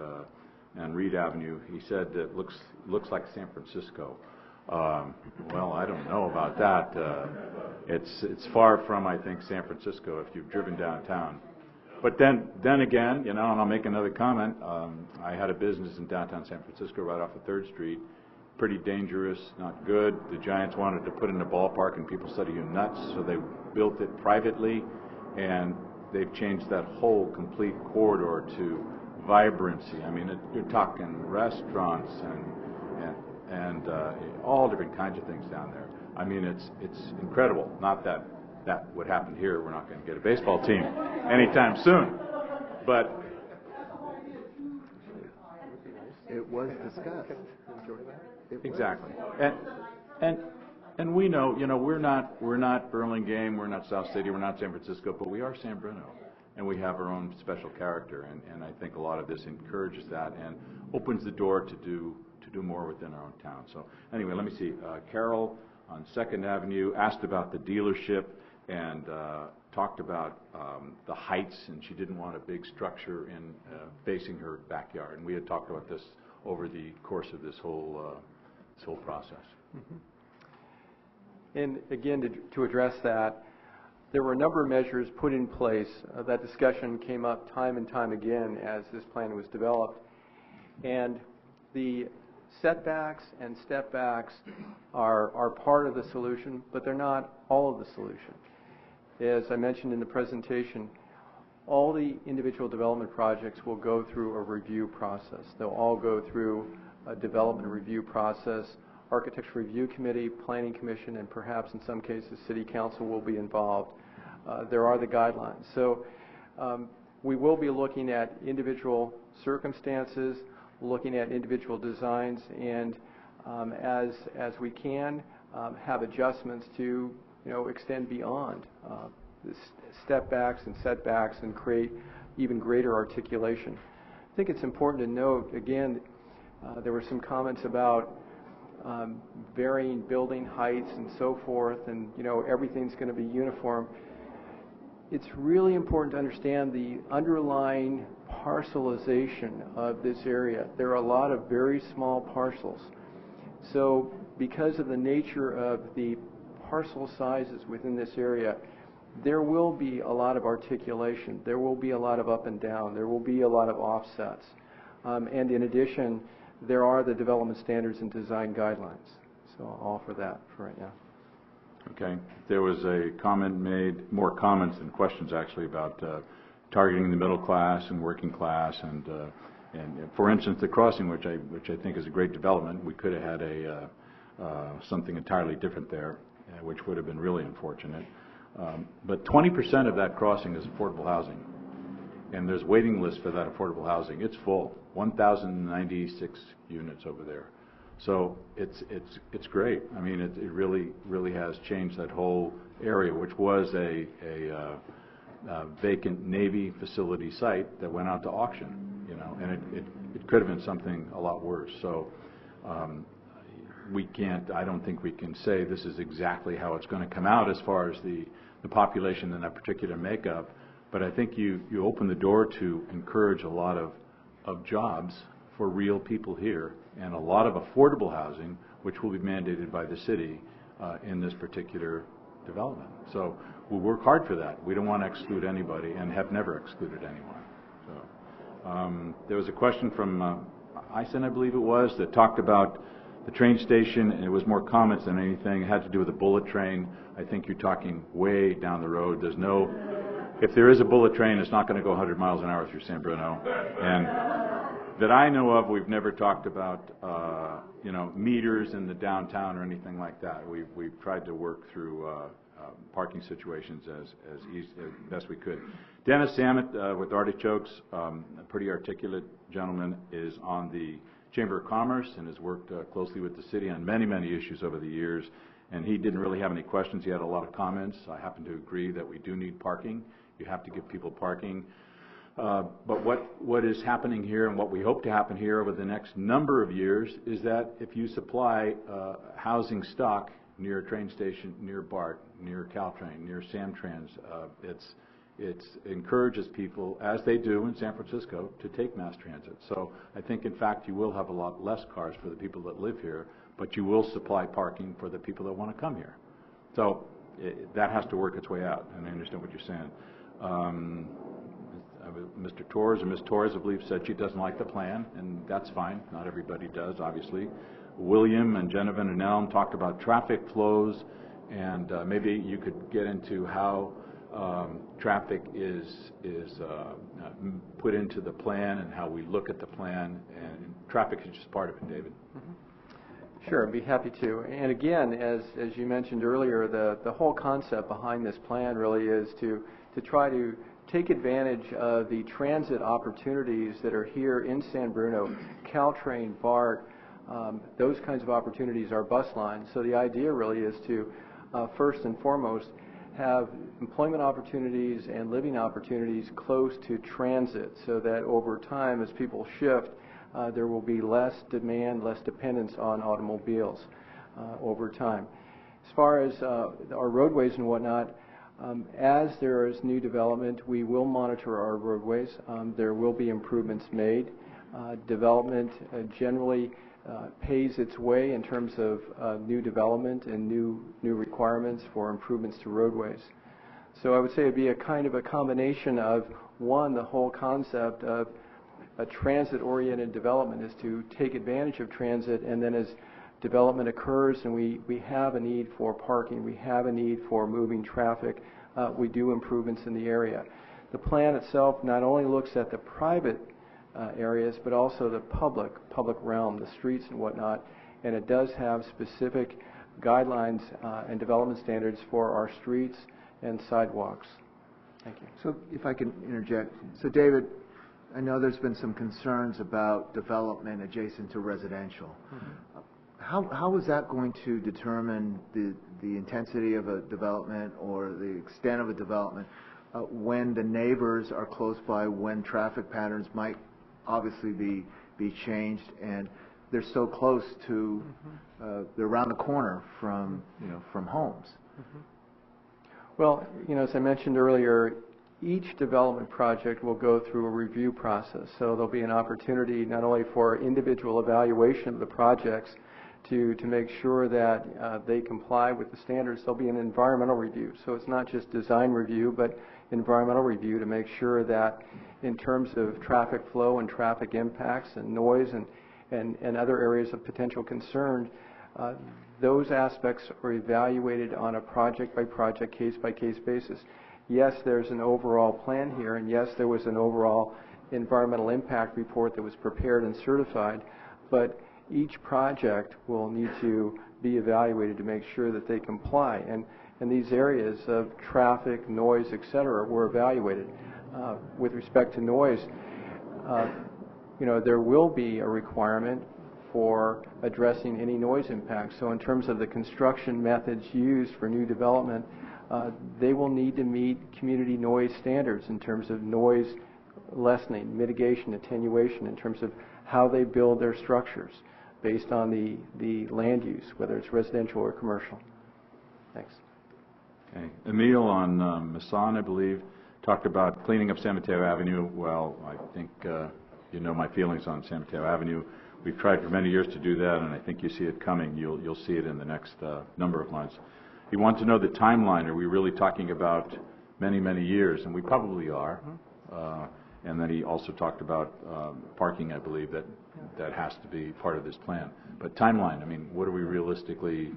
on Reed Avenue. He said that looks like San Francisco. Well, I don't know about that. It's far from, I think, San Francisco if you've driven downtown. But then again, and I'll make another comment. I had a business in downtown San Francisco right off of 3rd Street. Pretty dangerous, not good. The Giants wanted to put in a ballpark, and people said, "Are you nuts?" So they built it privately, and they've changed that whole complete corridor to vibrancy. I mean, you're talking restaurants and all different kinds of things down there. I mean, it's incredible. Not that would happen here. We're not going to get a baseball team anytime soon, but it was discussed. Exactly. And we know, we're not Burlingame, we're not South City, we're not San Francisco, but we are San Bruno, and we have our own special character, and I think a lot of this encourages that and opens the door to do more within our own town. So anyway, let me see. Carol on 2nd Avenue asked about the dealership and talked about the heights, and she didn't want a big structure in facing her backyard. And we had talked about this over the course of this whole process. Mm-hmm. And again, to address that, there were a number of measures put in place. That discussion came up time and time again as this plan was developed. And the Setbacks and step backs are part of the solution, but they're not all of the solution. As I mentioned in the presentation, all the individual development projects will go through a review process. They'll all go through a development review process. Architecture Review Committee, Planning Commission, and perhaps in some cases City Council will be involved. There are the guidelines. So we will be looking at individual circumstances, looking at individual designs, and as we can have adjustments to extend beyond the step backs and setbacks and create even greater articulation. I think it's important to note, again, there were some comments about varying building heights and so forth, and everything's going to be uniform. It's really important to understand the underlying parcelization of this area. There are a lot of very small parcels. So because of the nature of the parcel sizes within this area, there will be a lot of articulation. There will be a lot of up and down. There will be a lot of offsets. And in addition, there are the development standards and design guidelines. So I'll offer that for right now. Okay. There was a comment made, more comments than questions actually, about targeting the middle class and working class, and for instance, the crossing, which I think is a great development. We could have had something entirely different there, which would have been really unfortunate. But 20% of that crossing is affordable housing, and there's waiting lists for that affordable housing. It's full, 1,096 units over there. So it's great. I mean, it really has changed that whole area, which was a vacant Navy facility site that went out to auction, and it could have been something a lot worse. So I don't think we can say this is exactly how it's going to come out as far as the population in that particular makeup, but I think you open the door to encourage a lot of jobs for real people here, and a lot of affordable housing, which will be mandated by the city in this particular development. So we'll work hard for that. We don't want to exclude anybody, and have never excluded anyone. So there was a question from Eisen, I believe it was, that talked about the train station, and it was more comments than anything. It had to do with the bullet train. I think you're talking way down the road. If there is a bullet train, it's not going to go 100 miles an hour through San Bruno. And that I know of, we've never talked about meters in the downtown or anything like that. We've tried to work through parking situations as best we could. Dennis Samet with Artichokes, a pretty articulate gentleman, is on the Chamber of Commerce and has worked closely with the city on many issues over the years. And he didn't really have any questions. He had a lot of comments. I happen to agree that we do need parking. You have to give people parking. But what is happening here, and what we hope to happen here over the next number of years, is that if you supply housing stock near a train station, near BART, near Caltrain, near Samtrans, it encourages people, as they do in San Francisco, to take mass transit. So I think, in fact, you will have a lot less cars for the people that live here, but you will supply parking for the people that want to come here. So that has to work its way out, and I understand what you're saying. Mr. Torres, or Ms. Torres, I believe, said she doesn't like the plan, and that's fine. Not everybody does, obviously. William and Genevieve and Elm talked about traffic flows, and maybe you could get into how traffic is put into the plan and how we look at the plan, and traffic is just part of it, David. Mm-hmm. Sure, I'd be happy to. And again, as you mentioned earlier, the whole concept behind this plan really is to try to take advantage of the transit opportunities that are here in San Bruno, Caltrain, BART, those kinds of opportunities are bus lines. So the idea really is to, first and foremost, have employment opportunities and living opportunities close to transit, so that over time, as people shift, there will be less demand, less dependence on automobiles over time. As far as our roadways and whatnot, as there is new development, we will monitor our roadways. There will be improvements made. Development generally pays its way in terms of new development and new requirements for improvements to roadways. So I would say it would be a kind of a combination of, one, the whole concept of a transit-oriented development is to take advantage of transit, and then as development occurs and we have a need for parking, we have a need for moving traffic, we do improvements in the area. The plan itself not only looks at the private areas, but also the public realm, the streets and whatnot, and it does have specific guidelines and development standards for our streets and sidewalks. Thank you. So if I can interject. So David, I know there's been some concerns about development adjacent to residential. How is that going to determine the intensity of a development or the extent of a development when the neighbors are close by, when traffic patterns might obviously be changed, and they're so close to they're around the corner from from homes? Well, as I mentioned earlier, each development project will go through a review process. So there'll be an opportunity not only for individual evaluation of the projects to make sure that they comply with the standards. There'll be an environmental review. So it's not just design review, but environmental review to make sure that in terms of traffic flow and traffic impacts and noise and other areas of potential concern, those aspects are evaluated on a project-by-project, case-by-case basis. Yes, there's an overall plan here, and yes, there was an overall environmental impact report that was prepared and certified, but each project will need to be evaluated to make sure that they comply. And these areas of traffic, noise, etc., were evaluated. With respect to noise, there will be a requirement for addressing any noise impacts. So in terms of the construction methods used for new development, they will need to meet community noise standards in terms of noise lessening, mitigation, attenuation, in terms of how they build their structures based on the land use, whether it's residential or commercial. Thanks. Okay. Emile on Masson, I believe, talked about cleaning up San Mateo Avenue. Well, I think you know my feelings on San Mateo Avenue. We've tried for many years to do that, and I think you see it coming. You'll see it in the next number of months. He wants to know the timeline. Are we really talking about many, many years? And we probably are. And then he also talked about parking, I believe, that has to be part of this plan. But timeline, I mean, what are we realistically,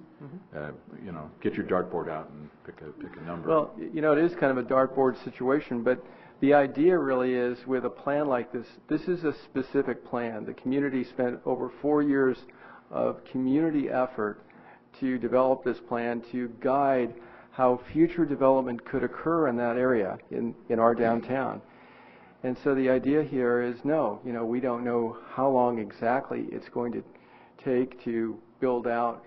get your dartboard out and pick a number. Well, it is kind of a dartboard situation, but the idea really is with a plan like this, this is a specific plan. The community spent over 4 years of community effort to develop this plan to guide how future development could occur in that area, in our downtown. And so the idea here is we don't know how long exactly it's going to take to build out,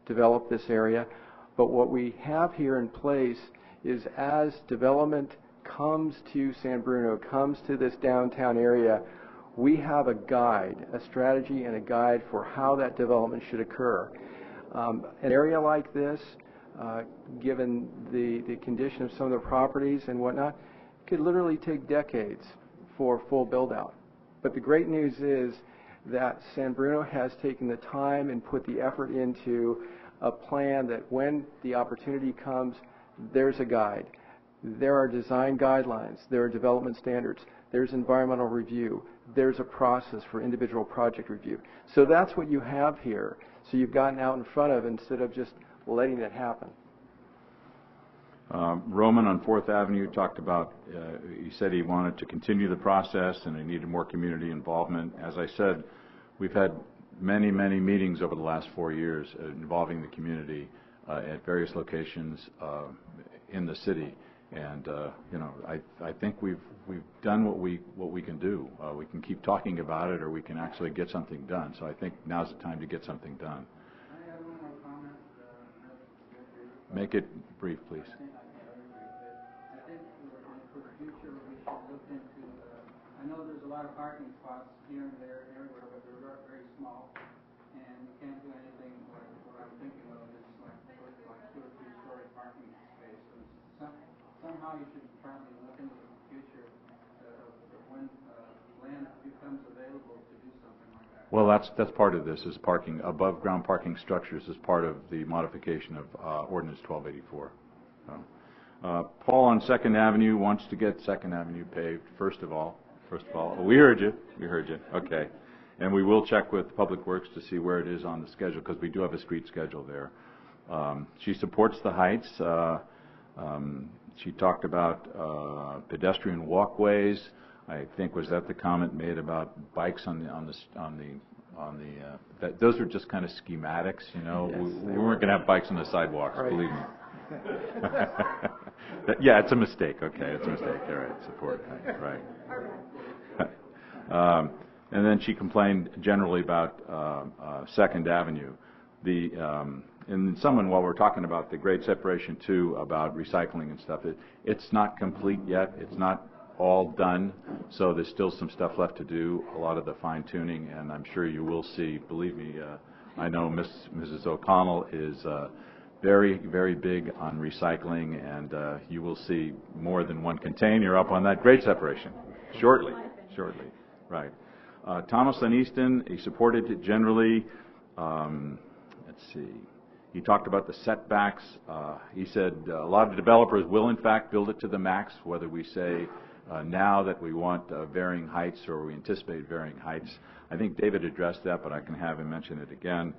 develop this area, but what we have here in place is as development comes to San Bruno, comes to this downtown area, we have a guide, a strategy and a guide for how that development should occur. An area like this, given the condition of some of the properties and whatnot, could literally take decades for full build-out. But the great news is that San Bruno has taken the time and put the effort into a plan that when the opportunity comes, there's a guide. There are design guidelines, there are development standards, there's environmental review, there's a process for individual project review. So that's what you have here. So you've gotten out in front of instead of just letting it happen. Roman on 4th Avenue talked about, he said he wanted to continue the process and he needed more community involvement. As I said, we've had many, many meetings over the last 4 years involving the community at various locations in the city. And I think we've done what we can do. We can keep talking about it, or we can actually get something done. So I think now's the time to get something done. I have one more comment. Make it brief, please. I think for the future we should look into. I know there's a lot of parking spots here and there, everywhere, but they're very small, and you can't do anything like what I'm thinking of is like 2 or 3 story parking spaces. Somehow you should probably look into the future when land becomes available to do something like that. Well, that's part of this, is parking, above ground parking structures is part of the modification of Ordinance 1284. Paul on 2nd Avenue wants to get 2nd Avenue paved, first of all. first of all. We heard you. We heard you. Okay. And we will check with Public Works to see where it is on the schedule, because we do have a street schedule there. She supports the heights. She talked about pedestrian walkways. I think, was that the comment made about bikes those are just kind of schematics, you know. Yes, we weren't going to have bikes on the sidewalks, right. believe me. Yeah, it's a mistake. Okay, it's a mistake. All right, support. Right. And then she complained generally about 2nd Avenue. And someone, while we're talking about the grade separation too, about recycling and stuff, it's not complete yet. It's not all done, so there's still some stuff left to do, a lot of the fine tuning, and I'm sure you will see, believe me, I know Mrs. O'Connell is very, very big on recycling, and you will see more than one container up on that grade separation shortly, right. Thomas and Easton, he supported it generally. Let's see. He talked about the setbacks. He said a lot of developers will, in fact, build it to the max, whether we say now that we want varying heights or we anticipate varying heights. I think David addressed that, but I can have him mention it again.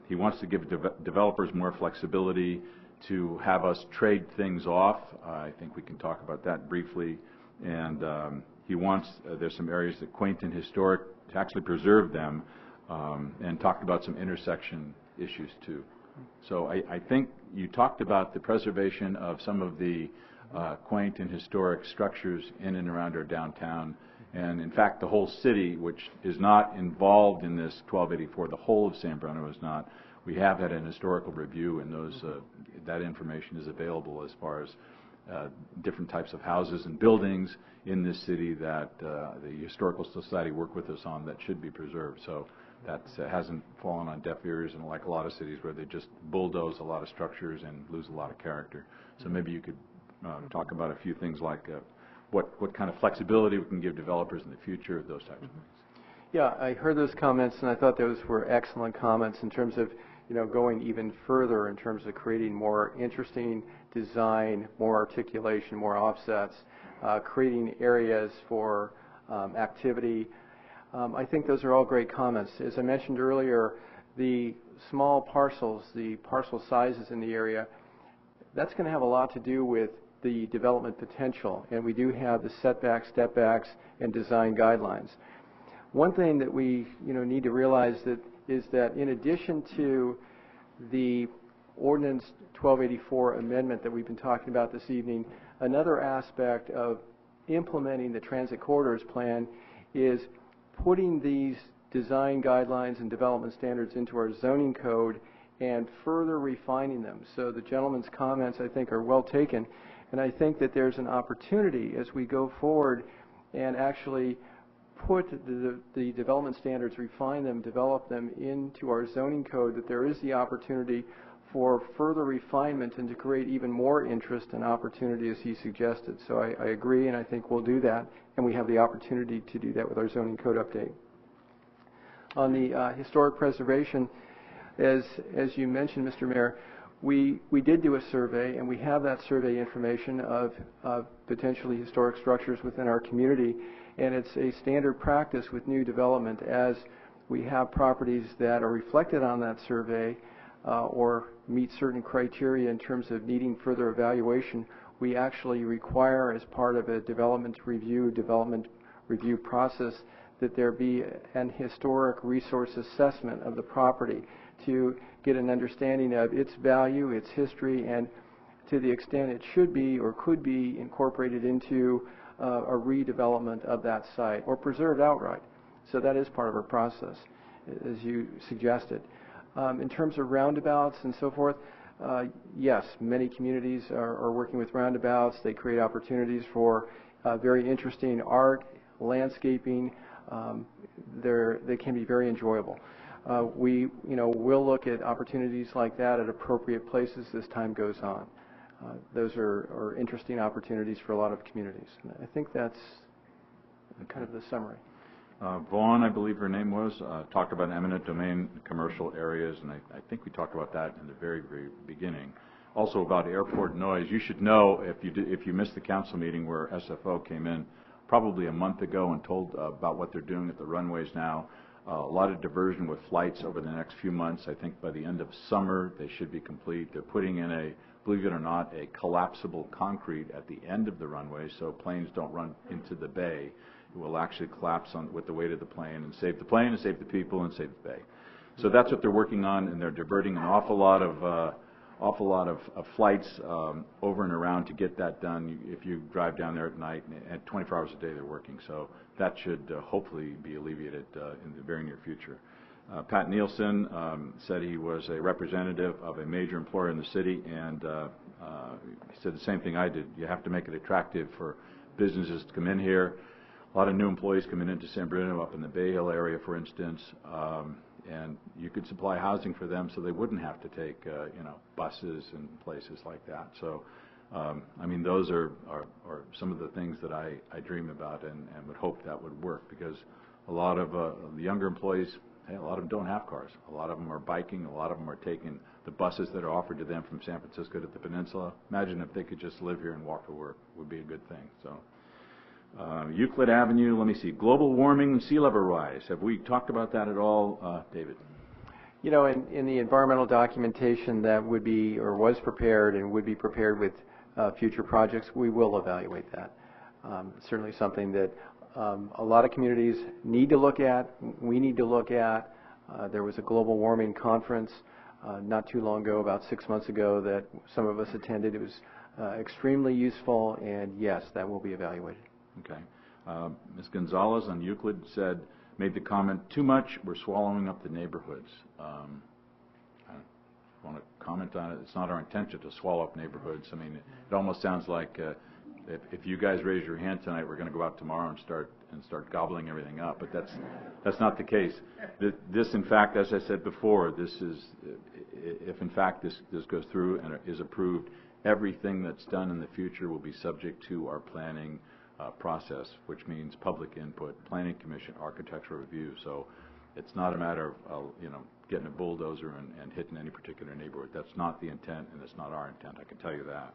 He wants to give developers more flexibility to have us trade things off. I think we can talk about that briefly. And he wants, there's some areas that quaint and historic, to actually preserve them, and talked about some intersection issues too. So I think you talked about the preservation of some of the quaint and historic structures in and around our downtown. And in fact, the whole city, which is not involved in this 1284, the whole of San Bruno is not. We have had an historical review, and that information is available as far as different types of houses and buildings in this city that the Historical Society worked with us on that should be preserved. So that hasn't fallen on deaf ears, and like a lot of cities where they just bulldoze a lot of structures and lose a lot of character. So maybe you could talk about a few things like what kind of flexibility we can give developers in the future, those types of things. Yeah, I heard those comments, and I thought those were excellent comments in terms of, going even further in terms of creating more interesting design, more articulation, more offsets, creating areas for activity. I think those are all great comments. As I mentioned earlier, the small parcels, the parcel sizes in the area, that's going to have a lot to do with the development potential, and we do have the setbacks, stepbacks, and design guidelines. One thing that we need to realize is that in addition to the Ordinance 1284 amendment that we've been talking about this evening, another aspect of implementing the Transit Corridors Plan is putting these design guidelines and development standards into our zoning code and further refining them. So the gentleman's comments, I think, are well taken, and I think that there's an opportunity as we go forward and actually put the development standards, refine them, develop them into our zoning code, that there is the opportunity for further refinement and to create even more interest and opportunity as he suggested. So I agree, and I think we'll do that, and we have the opportunity to do that with our zoning code update. On the historic preservation, as you mentioned, Mr. Mayor, we did do a survey, and we have that survey information of potentially historic structures within our community, and it's a standard practice with new development as we have properties that are reflected on that survey or meet certain criteria in terms of needing further evaluation. We actually require, as part of a development review process, that there be an historic resource assessment of the property to get an understanding of its value, its history, and to the extent it should be or could be incorporated into a redevelopment of that site or preserved outright. So that is part of our process, as you suggested. In terms of roundabouts and so forth, yes, many communities are working with roundabouts. They create opportunities for very interesting art, landscaping. They can be very enjoyable. We'll look at opportunities like that at appropriate places as time goes on. Those are interesting opportunities for a lot of communities. And I think that's kind of the summary. Vaughn, I believe her name was, talked about eminent domain commercial areas, and I think we talked about that in the very, very beginning. Also about airport noise. You should know, if you missed the council meeting where SFO came in, probably a month ago and told about what they're doing at the runways now. A lot of diversion with flights over the next few months. I think by the end of summer they should be complete. They're putting in believe it or not, a collapsible concrete at the end of the runway so planes don't run into the bay. It will actually collapse with the weight of the plane and save the plane and save the people and save the bay. So that's what they're working on, and they're diverting an awful lot of flights over and around to get that done. If you drive down there at night, and 24 hours a day they're working. So that should hopefully be alleviated in the very near future. Pat Nielsen said he was a representative of a major employer in the city, and he said the same thing I did. You have to make it attractive for businesses to come in here. A lot of new employees coming into San Bruno, up in the Bay Hill area, for instance, and you could supply housing for them so they wouldn't have to take buses and places like that. So I mean, those are some of the things that I dream about and would hope that would work, because a lot of the younger employees, a lot of them don't have cars. A lot of them are biking. A lot of them are taking the buses that are offered to them from San Francisco to the peninsula. Imagine if they could just live here and walk to work. Would be a good thing. So Euclid Avenue, let me see. Global warming and sea level rise. Have we talked about that at all, David? You know, in the environmental documentation that would be or was prepared and would be prepared with future projects, we will evaluate that. Certainly something that a lot of communities need to look at, we need to look at. There was a global warming conference not too long ago, about 6 months ago, that some of us attended. It was extremely useful, and yes, that will be evaluated. Okay. Ms. Gonzalez on Euclid made the comment, too much, we're swallowing up the neighborhoods. I want to comment on it. It's not our intention to swallow up neighborhoods. I mean, it almost sounds like if you guys raise your hand tonight, we're going to go out tomorrow and start gobbling everything up. But that's not the case. This, in fact, as I said before, this is, if in fact this goes through and is approved, everything that's done in the future will be subject to our planning process, which means public input, planning commission, architectural review. So it's not a matter of getting a bulldozer and hitting any particular neighborhood. That's not the intent, and it's not our intent. I can tell you that.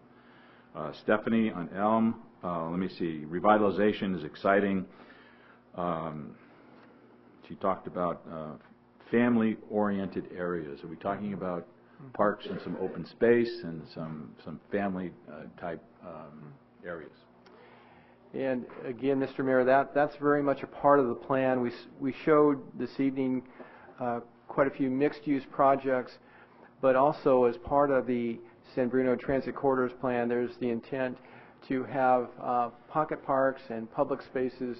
Stephanie on Elm, let me see. Revitalization is exciting. She talked about family-oriented areas. Are we talking about parks and some open space and some family type areas? And again, Mr. Mayor, that's very much a part of the plan. We showed this evening quite a few mixed-use projects, but also as part of the San Bruno Transit Corridors Plan, there's the intent to have pocket parks and public spaces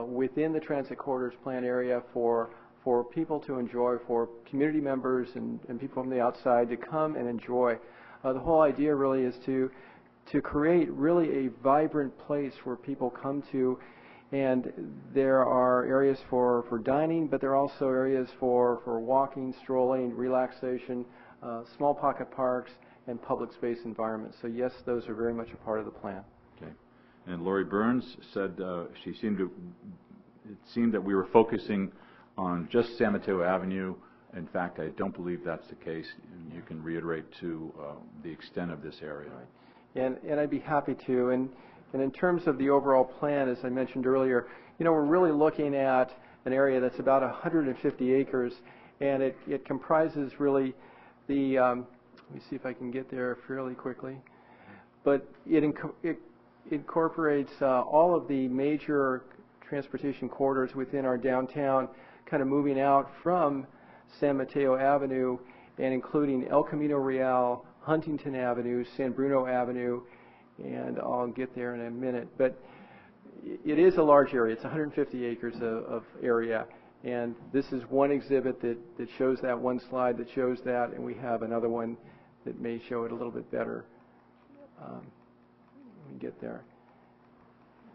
within the Transit Corridors Plan area for people to enjoy, for community members and people from the outside to come and enjoy. The whole idea really is to create really a vibrant place where people come to, and there are areas for dining, but there are also areas for walking, strolling, relaxation, small pocket parks, and public space environments. So yes, those are very much a part of the plan. Okay. And Lori Burns said it seemed that we were focusing on just San Mateo Avenue. In fact, I don't believe that's the case. You can reiterate to the extent of this area. Right. And I'd be happy to. And in terms of the overall plan, as I mentioned earlier, we're really looking at an area that's about 150 acres, and it comprises really the, let me see if I can get there fairly quickly, but it incorporates all of the major transportation corridors within our downtown, kind of moving out from San Mateo Avenue and including El Camino Real, Huntington Avenue, San Bruno Avenue, and I'll get there in a minute. But it is a large area. It's 150 acres of area. And this is one exhibit that shows that, one slide that shows that, and we have another one that may show it a little bit better. Let me get there.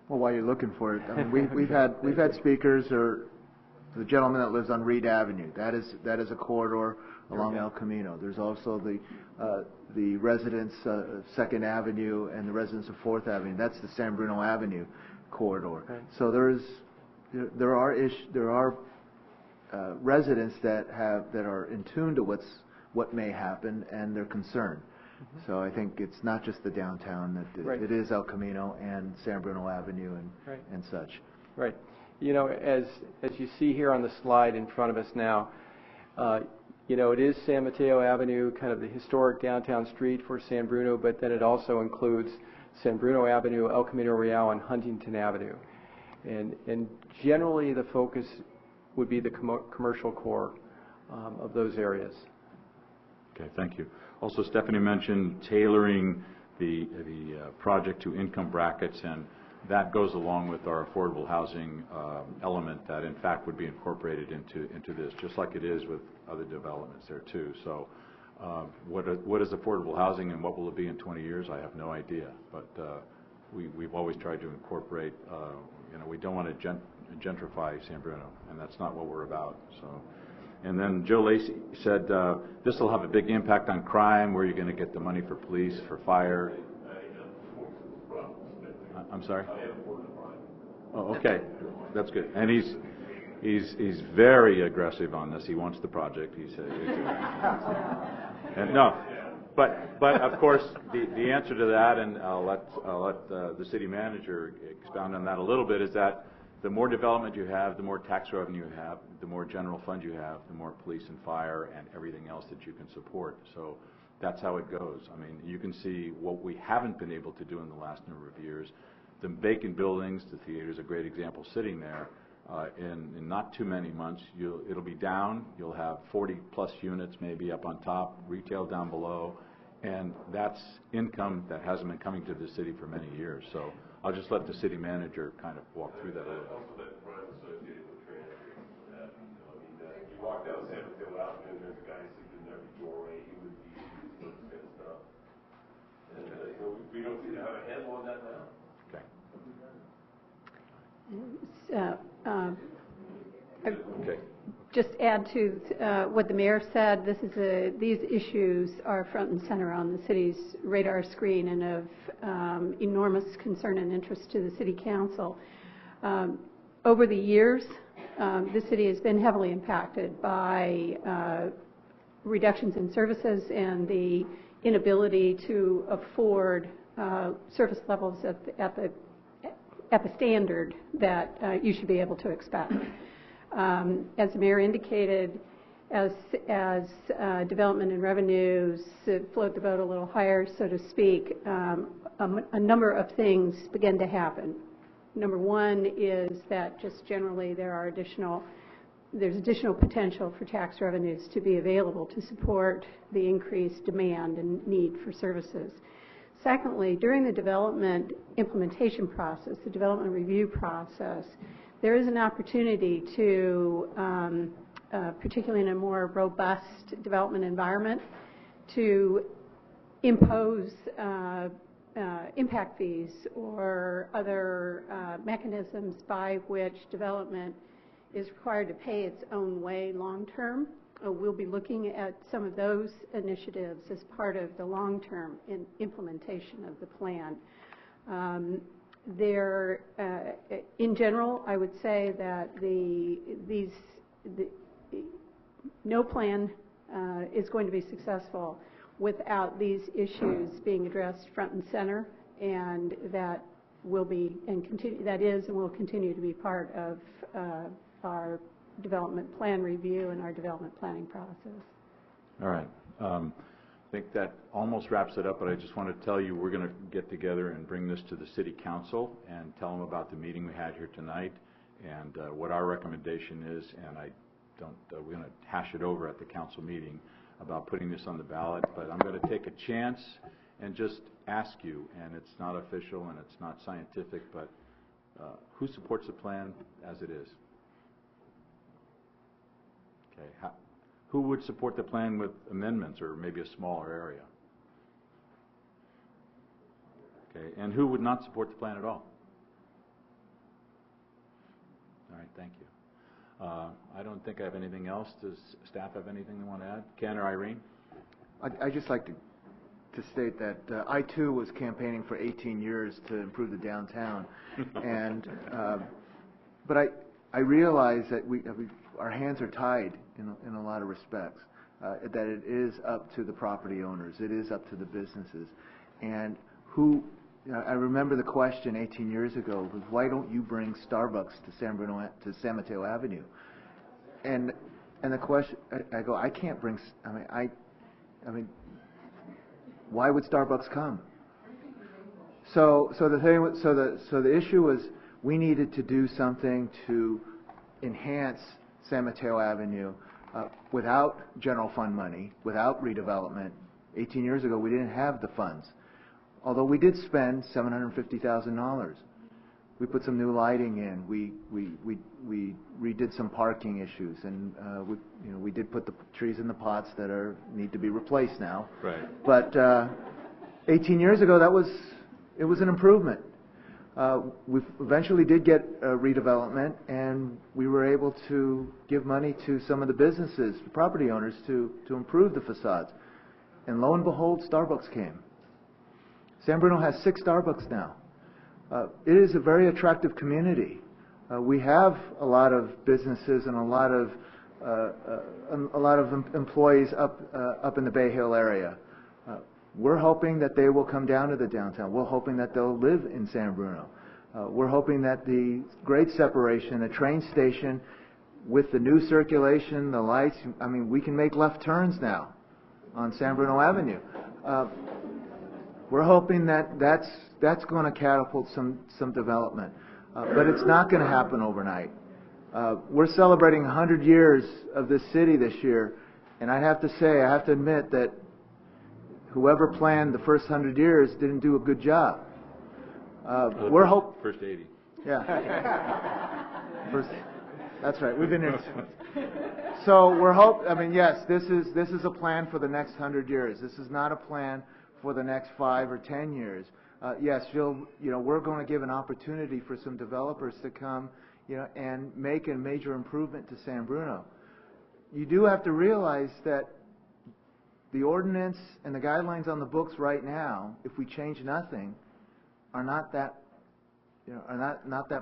Well, while you're looking for it, I mean, we've had speakers, or the gentleman that lives on Reed Avenue. That is a corridor along El Camino. There's also the residents of 2nd Avenue and the residents of 4th Avenue. That's the San Bruno Avenue corridor. Okay. So there are residents that are in tune to what may happen, and they're concerned. So I think it's not just the downtown, that Right. it is El Camino and San Bruno Avenue Right. and such. Right. You know, as you see here on the slide in front of us now, you know, it is San Mateo Avenue, kind of the historic downtown street for San Bruno, but then it also includes San Bruno Avenue, El Camino Real, and Huntington Avenue. And generally the focus would be the commercial core of those areas. Okay, thank you. Also, Stephanie mentioned tailoring the project to income brackets, and that goes along with our affordable housing element that in fact would be incorporated into this, just like it is with other developments there too. So what is affordable housing and what will it be in 20 years? I have no idea, but we've always tried to incorporate, you know, we don't want to gentrify San Bruno, and that's not what we're about. So. And then Joe Lacey said this will have a big impact on crime. Where are you going to get the money for police, for fire? I'm sorry? Oh, okay. That's good. And he's very aggressive on this. He wants the project. He said. And no, but of course the answer to that, and I'll let the city manager expound on that a little bit, is that the more development you have, the more tax revenue you have, the more general fund you have, the more police and fire and everything else that you can support. So that's how it goes. I mean, you can see what we haven't been able to do in the last number of years. The vacant buildings, the theater is a great example sitting there. In not too many months, it'll be down. You'll have 40 plus units maybe up on top, retail down below, and that's income that hasn't been coming to the city for many years. So I'll just let the city manager kind of walk through that a little bit. Also that crime associated with transferring from that. I mean, you walk down San Mateo Avenue and there's a guy sitting in every doorway. He would be using this kind of stuff. And you know, we don't seem to have a handle on that now. Okay. Okay. Just add to what the mayor said. These issues are front and center on the city's radar screen and of enormous concern and interest to the city council. Over the years, the city has been heavily impacted by reductions in services and the inability to afford service levels at the standard that you should be able to expect. As the mayor indicated, as development and revenues float the boat a little higher, so to speak, a number of things begin to happen. Number one is that just generally there's additional potential for tax revenues to be available to support the increased demand and need for services. Secondly, during the development implementation process, the development review process, there is an opportunity to, particularly in a more robust development environment, to impose impact fees or other mechanisms by which development is required to pay its own way long term. We'll be looking at some of those initiatives as part of the long-term implementation of the plan. In general, I would say that no plan is going to be successful without these issues being addressed front and center, and that will be that is and will continue to be part of our development plan review and our development planning process. All right. I think that almost wraps it up, but I just want to tell you we're going to get together and bring this to the City Council and tell them about the meeting we had here tonight and what our recommendation is, and we're going to hash it over at the council meeting about putting this on the ballot, but I'm going to take a chance and just ask you, and it's not official and it's not scientific, but who supports the plan as it is? Okay. Who would support the plan with amendments or maybe a smaller area? Okay, and who would not support the plan at all? All right, thank you. I don't think I have anything else. Does staff have anything they want to add? Ken or Irene? I'd just like to state that I too was campaigning for 18 years to improve the downtown, and but I realize that our hands are tied in a lot of respects. that it is up to the property owners, it is up to the businesses. And I remember the question 18 years ago was, why don't you bring Starbucks to San Mateo Avenue? And the question, I go, I can't bring, I mean, why would Starbucks come? So the issue was, we needed to do something to enhance San Mateo Avenue without general fund money, without redevelopment. 18 years ago, we didn't have the funds. Although we did spend $750,000. We put some new lighting in. We redid some parking issues, and we did put the trees in the pots that need to be replaced now. Right. But 18 years ago, it was an improvement. We eventually did get redevelopment, and we were able to give money to some of the businesses, the property owners, to improve the facades. And lo and behold, Starbucks came. San Bruno has 6 Starbucks now. It is a very attractive community. We have a lot of businesses and a lot of employees up in the Bay Hill area. We're hoping that they will come down to the downtown. We're hoping that they'll live in San Bruno. We're hoping that the grade separation, the train station, with the new circulation, the lights, we can make left turns now on San Bruno Avenue. We're hoping that that's going to catapult some development. But it's not going to happen overnight. We're celebrating 100 years of this city this year, and I have to admit that whoever planned the first 100 years didn't do a good job. First 80. Yeah. That's right. We've been here. So yes, this is a plan for the next 100 years. This is not a plan for the next 5 or 10 years. Yes, we're going to give an opportunity for some developers to come, and make a major improvement to San Bruno. You do have to realize that the ordinance and the guidelines on the books right now, if we change nothing, are not that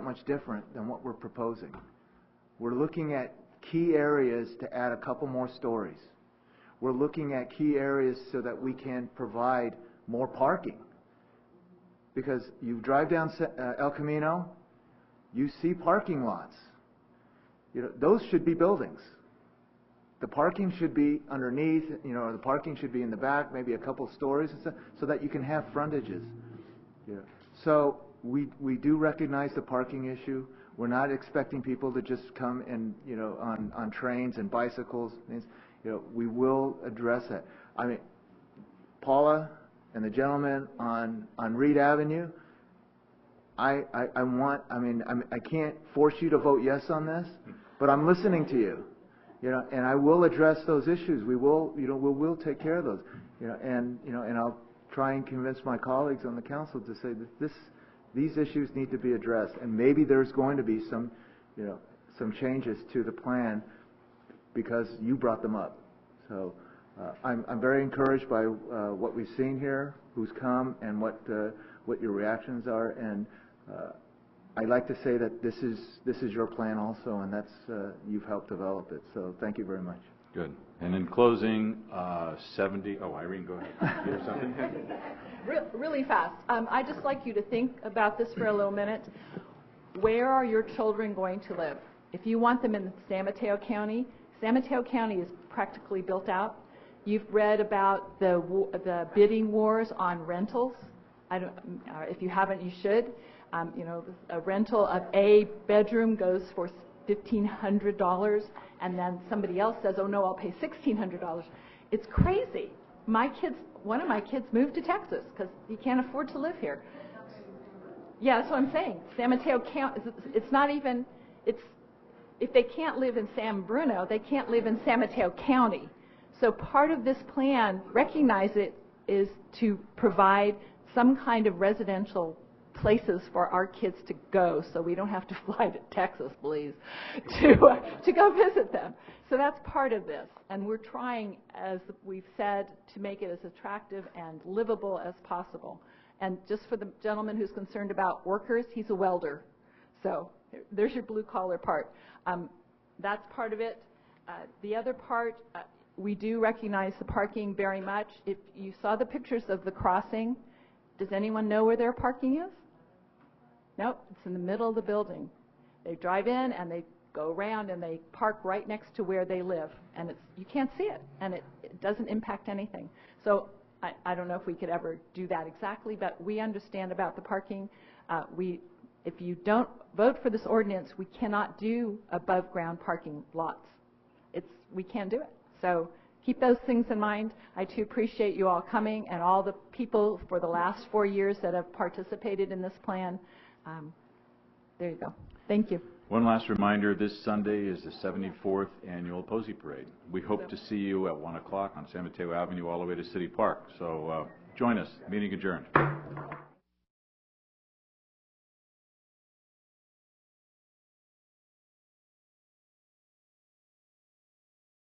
much different than what we're proposing. We're looking at key areas to add a couple more stories. We're looking at key areas so that we can provide more parking. Because you drive down El Camino, you see parking lots. Those should be buildings. The parking should be underneath, or the parking should be in the back, maybe a couple stories, so that you can have frontages. So we do recognize the parking issue. We're not expecting people to just come and, on trains and bicycles. We will address that. Paula and the gentleman on Reed Avenue, I can't force you to vote yes on this, but I'm listening to you. And I will address those issues. We will take care of those. And I'll try and convince my colleagues on the council to say that these issues need to be addressed, and maybe there's going to be some changes to the plan because you brought them up. So I'm very encouraged by what we've seen here, who's come, and what your reactions are. And I'd like to say that this is your plan also, and that's you've helped develop it. So thank you very much. Good. And in closing, 70. Oh, Irene, go ahead. You have something? Really fast. I'd just like you to think about this for a little minute. Where are your children going to live? If you want them in San Mateo County is practically built out. You've read about the bidding wars on rentals. If you haven't, you should. A rental of a bedroom goes for $1,500, and then somebody else says, "Oh no, I'll pay $1,600." It's crazy. One of my kids moved to Texas because he can't afford to live here. Yeah, that's what I'm saying. San Mateo County. It's not even. If they can't live in San Bruno, they can't live in San Mateo County. So part of this plan, recognize it, is to provide some kind of residential places for our kids to go, so we don't have to fly to Texas, please, to go visit them. So that's part of this, and we're trying, as we've said, to make it as attractive and livable as possible. And just for the gentleman who's concerned about workers, he's a welder, so there's your blue collar part. That's part of it. The other part, we do recognize the parking very much. If you saw the pictures of the crossing, does anyone know where their parking is? Nope, it's in the middle of the building. They drive in and they go around and they park right next to where they live, and you can't see it, and it doesn't impact anything. So I don't know if we could ever do that exactly, but we understand about the parking. If you don't vote for this ordinance, we cannot do above ground parking lots. We can't do it. So keep those things in mind. I too appreciate you all coming and all the people for the last 4 years that have participated in this plan. There you go. Thank you. One last reminder, this Sunday is the 74th Annual Posey Parade. We hope to see you at 1 o'clock on San Mateo Avenue all the way to City Park. So join us. Meeting adjourned.